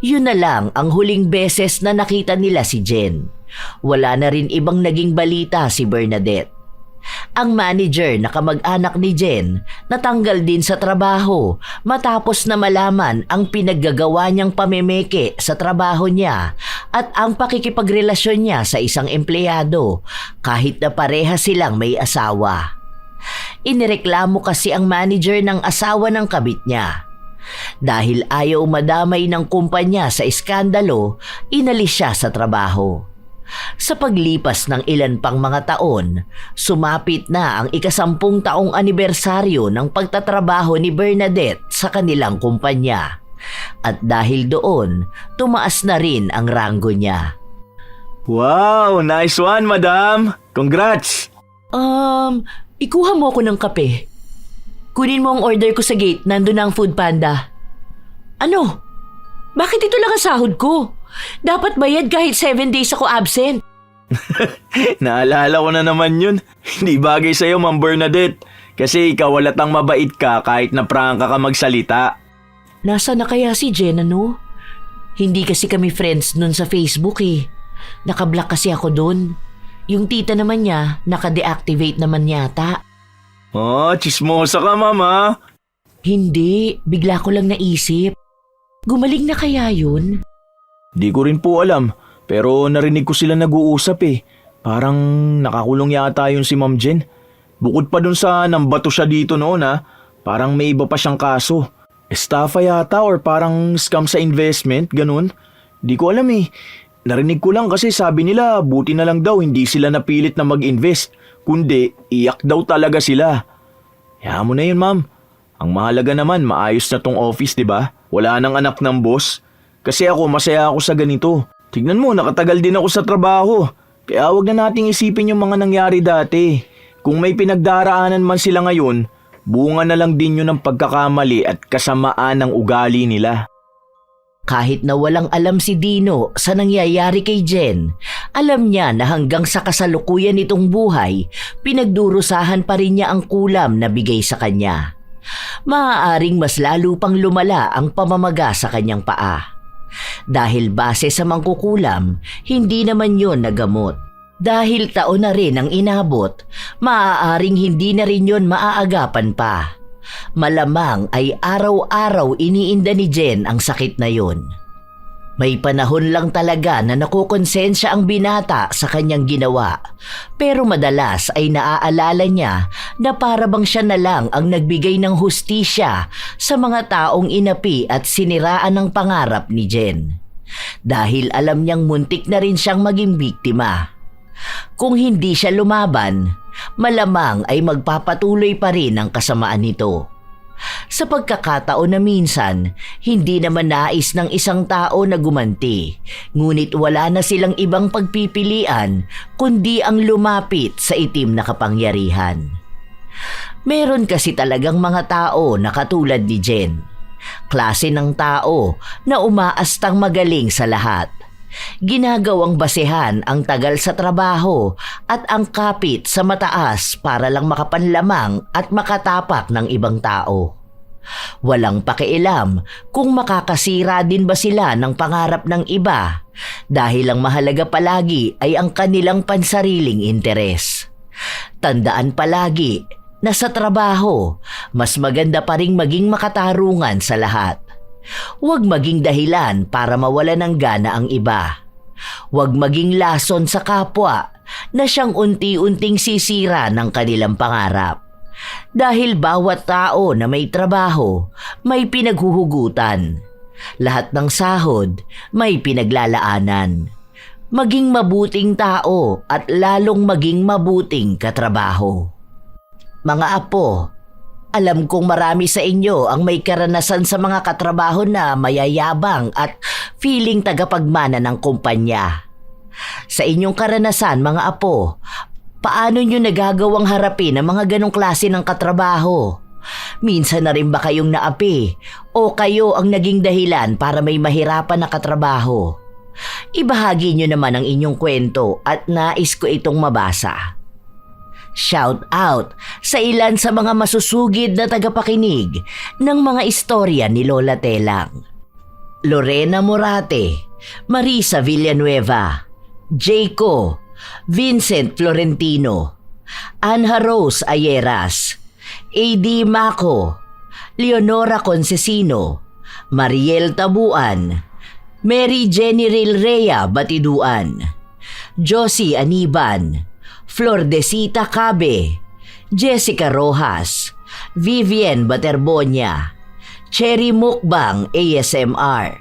Yun na lang ang huling beses na nakita nila si Jen. Wala na rin ibang naging balita si Bernadette. Ang manager na kamag-anak ni Jen natanggal din sa trabaho matapos na malaman ang pinaggagawa niyang pamemeke sa trabaho niya at ang pakikipagrelasyon niya sa isang empleyado kahit na pareha silang may asawa. Inireklamo kasi ang manager ng asawa ng kabit niya. Dahil ayaw madamay ng kumpanya sa iskandalo, inalis siya sa trabaho. Sa paglipas ng ilan pang mga taon, sumapit na ang 10 taong anibersaryo ng pagtatrabaho ni Bernadette sa kanilang kumpanya. At dahil doon, tumaas na rin ang ranggo niya. Wow, nice one, madam! Congrats! Ikuha mo ako ng kape. Kunin mo ang order ko sa gate, nandun na ang Food Panda. Ano? Bakit ito lang ang sahod ko? Dapat bayad kahit 7 days ako absent. Naalala ko na naman yun. Hindi bagay sa'yo, Ma'am Bernadette. Kasi ikaw walatang mabait ka kahit na prangka ka magsalita. Nasa na kaya si Jen, ano? Hindi kasi kami friends nun sa Facebook eh. Nakablock kasi ako dun. Yung tita naman niya, naka-deactivate naman yata. Oh, chismosa ka, mama. Hindi, bigla ko lang naisip. Gumaling na kaya yun? Di ko rin po alam, pero narinig ko sila nag-uusap eh. Parang nakakulong yata yun si Ma'am Jen. Bukod pa dun sa nambato siya dito noon parang may iba pa siyang kaso. Estafa yata or parang scam sa investment, ganun. Di ko alam eh. Narinig ko lang kasi sabi nila buti na lang daw hindi sila napilit na mag-invest. Kundi iyak daw talaga sila. Hayaan mo na yun, ma'am. Ang mahalaga naman maayos na tong office, di ba? Wala nang anak ng boss. Kasi ako masaya ako sa ganito. Tignan mo, nakatagal din ako sa trabaho. Kaya wag na nating isipin yung mga nangyari dati. Kung may pinagdaraanan man sila ngayon, bunga na lang din yun ng pagkakamali at kasamaan ng ugali nila. Kahit na walang alam si Dino sa nangyayari kay Jen, alam niya na hanggang sa kasalukuyan nitong buhay, pinagdurusahan pa rin niya ang kulam na bigay sa kanya. Maaaring mas lalo pang lumala ang pamamaga sa kanyang paa. Dahil base sa mangkukulam, hindi naman yon nagamot. Dahil taon na rin ang inabot, maaaring hindi na rin yon maaagapan pa. Malamang ay araw-araw iniinda ni Jen ang sakit na yon. May panahon lang talaga na nakukonsensya ang binata sa kanyang ginawa, pero madalas ay naaalala niya na para bang siya na lang ang nagbigay ng hustisya sa mga taong inapi at siniraan ng pangarap ni Jen. Dahil alam niyang muntik na rin siyang maging biktima. Kung hindi siya lumaban, malamang ay magpapatuloy pa rin ang kasamaan nito. Sa pagkakataon na minsan, hindi naman nais ng isang tao na gumanti, ngunit wala na silang ibang pagpipilian kundi ang lumapit sa itim na kapangyarihan. Meron kasi talagang mga tao na katulad ni Jen. Klase ng tao na umaastang magaling sa lahat. Ginagawang basehan ang tagal sa trabaho at ang kapit sa mataas para lang makapanlamang at makatapak ng ibang tao. Walang pakialam kung makakasira din ba sila ng pangarap ng iba dahil ang mahalaga palagi ay ang kanilang pansariling interes. Tandaan palagi na sa trabaho, mas maganda pa ring maging makatarungan sa lahat. Huwag maging dahilan para mawala ng gana ang iba. Huwag maging lason sa kapwa na siyang unti-unting sisira ng kanilang pangarap. Dahil bawat tao na may trabaho, may pinaghuhugutan. Lahat ng sahod, may pinaglalaanan. Maging mabuting tao at lalong maging mabuting katrabaho. Mga apo, alam kong marami sa inyo ang may karanasan sa mga katrabaho na mayayabang at feeling tagapagmana ng kumpanya. Sa inyong karanasan, mga apo, paano nyo nagagawang harapin ang mga ganong klase ng katrabaho? Minsan na rin ba kayong naapi o kayo ang naging dahilan para may mahirapan na katrabaho? Ibahagi nyo naman ang inyong kwento at nais ko itong mabasa. Shout out sa ilan sa mga masusugid na tagapakinig ng mga istorya ni Lola Telang. Lorena Morate, Marisa Villanueva, Jayco, Vincent Florentino, Anha Rose Ayeras, A.D. Maco, Leonora Concesino, Mariel Tabuan, Mary Jenny Rilrea Batiduan, Josie Aniban, Flordecita Cabe, Jessica Rojas, Vivian Baterbonia, Cherry Mukbang ASMR,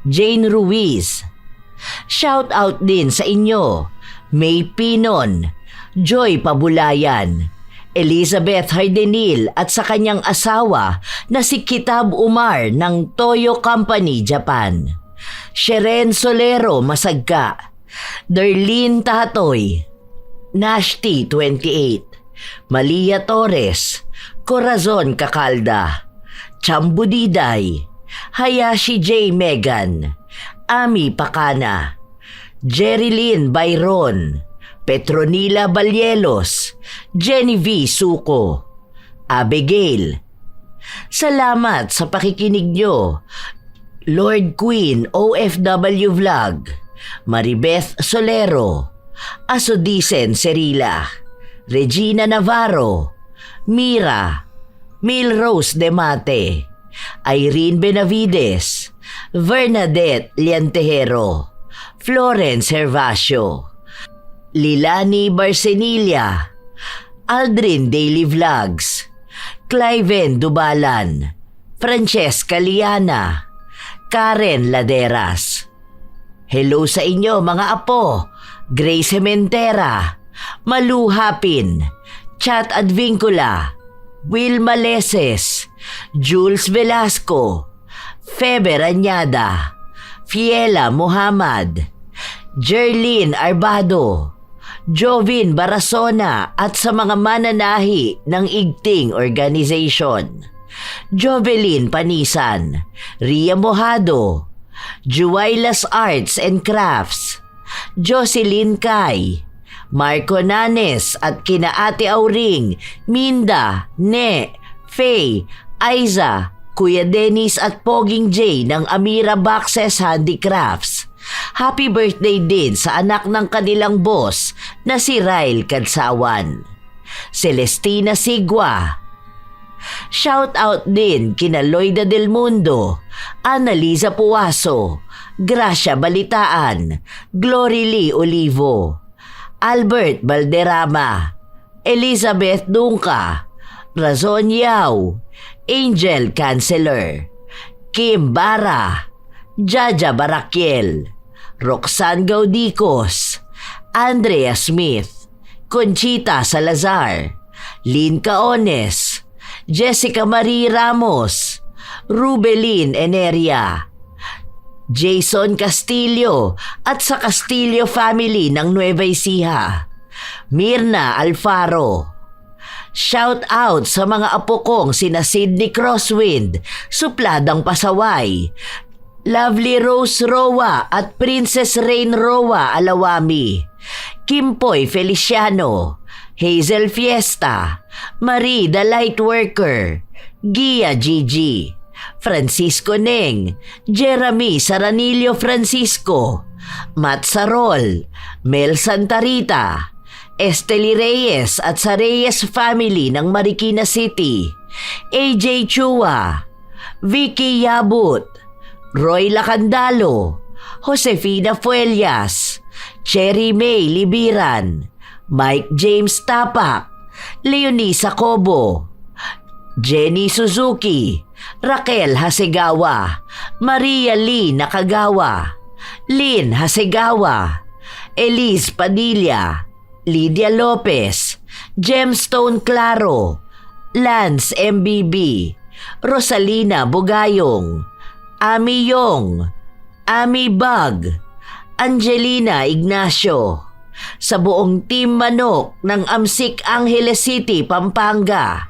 Jane Ruiz. Shout out din sa inyo, May Pinon, Joy Pabulayan, Elizabeth Hardenil at sa kanyang asawa na si Kitab Umar ng Toyo Company, Japan, Sheren Solero Masagka, Darlene Tahatoy, Nashti 28, Malia Torres, Corazon Kakalda, Chambu Diday, Hayashi J. Megan, Ami Pakana, Jerilyn Byron, Petronila Balyelos, Jenny V. Suko, Abigail. Salamat sa pakikinig nyo. Lord Queen OFW Vlog, Maribeth Solero, Asodisen Serila, Regina Navarro, Mira, Milrose Demate, Irene Benavides, Bernadette Liantejero, Florence Hervacio, Lilani Barcenilla, Aldrin Daily Vlogs, Cliven Dubalan, Francesca Liana, Karen Laderas. Hello sa inyo mga apo, Grace Sementera, Malu Hapin, Chat Advincula, Will Maleses, Jules Velasco, Feber Añada, Fiela Muhammad, Jerlyn Arbado, Jovin Barasona at sa mga mananahi ng Igting Organization. Jovelyn Panisan, Ria Mojado, Juwailas Arts and Crafts, Jocelyn Kai, Marco Nanes at kina Ate Auring, Minda, Ne, Faye, Aiza, Kuya Dennis at Poging J ng Amira Boxes Handicrafts. Happy birthday din sa anak ng kanilang boss na si Ryle Kadsawan. Celestina Sigwa. Shout out din kina Loida Del Mundo, Annalisa Puaso, Gracia Balitaan, Glory Lee Olivo, Albert Valderrama, Elizabeth Dunca, Razon Yao, Angel Canceller, Kim Bara, Jaja Barakiel, Roxanne Gaudicos, Andrea Smith, Conchita Salazar, Lynn Caones, Jessica Marie Ramos, Rubelin Eneria, Jason Castillo at sa Castillo family ng Nueva Ecija, Mirna Alfaro. Shout out sa mga apo kong sina Sydney Crosswind, Supladang Pasaway, Lovely Rose Roa at Princess Rain Roa Alawami, Kimpoy Feliciano, Hazel Fiesta, Marie the Lightworker, Gia Gigi, Francisco Neng, Jeremy Saranillo Francisco, Matt Sarol, Mel Santarita, Esteli Reyes at sa Reyes family ng Marikina City, AJ Chua, Vicky Yabut, Roy Lacandalo, Josefina Fuelias, Cherry May Libiran, Mike James Tapak, Leonisa Cobo, Jenny Suzuki, Raquel Hasegawa, Maria Lee Nakagawa, Lynn Hasegawa, Elise Padilla, Lydia Lopez, Gemstone Claro, Lance MBB, Rosalina Bugayong, Ami Yong, Ami Bag, Angelina Ignacio, sa buong Team Manok ng Amsik Angeles City, Pampanga,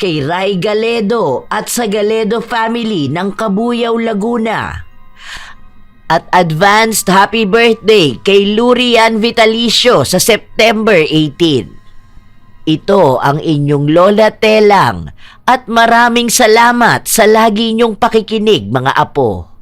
kay Ray Galedo at sa Galedo family ng Kabuyaw, Laguna. At advanced happy birthday kay Lurian Vitalicio sa September 18. Ito ang inyong Lola Telang at maraming salamat sa lagi niyong pakikinig mga apo.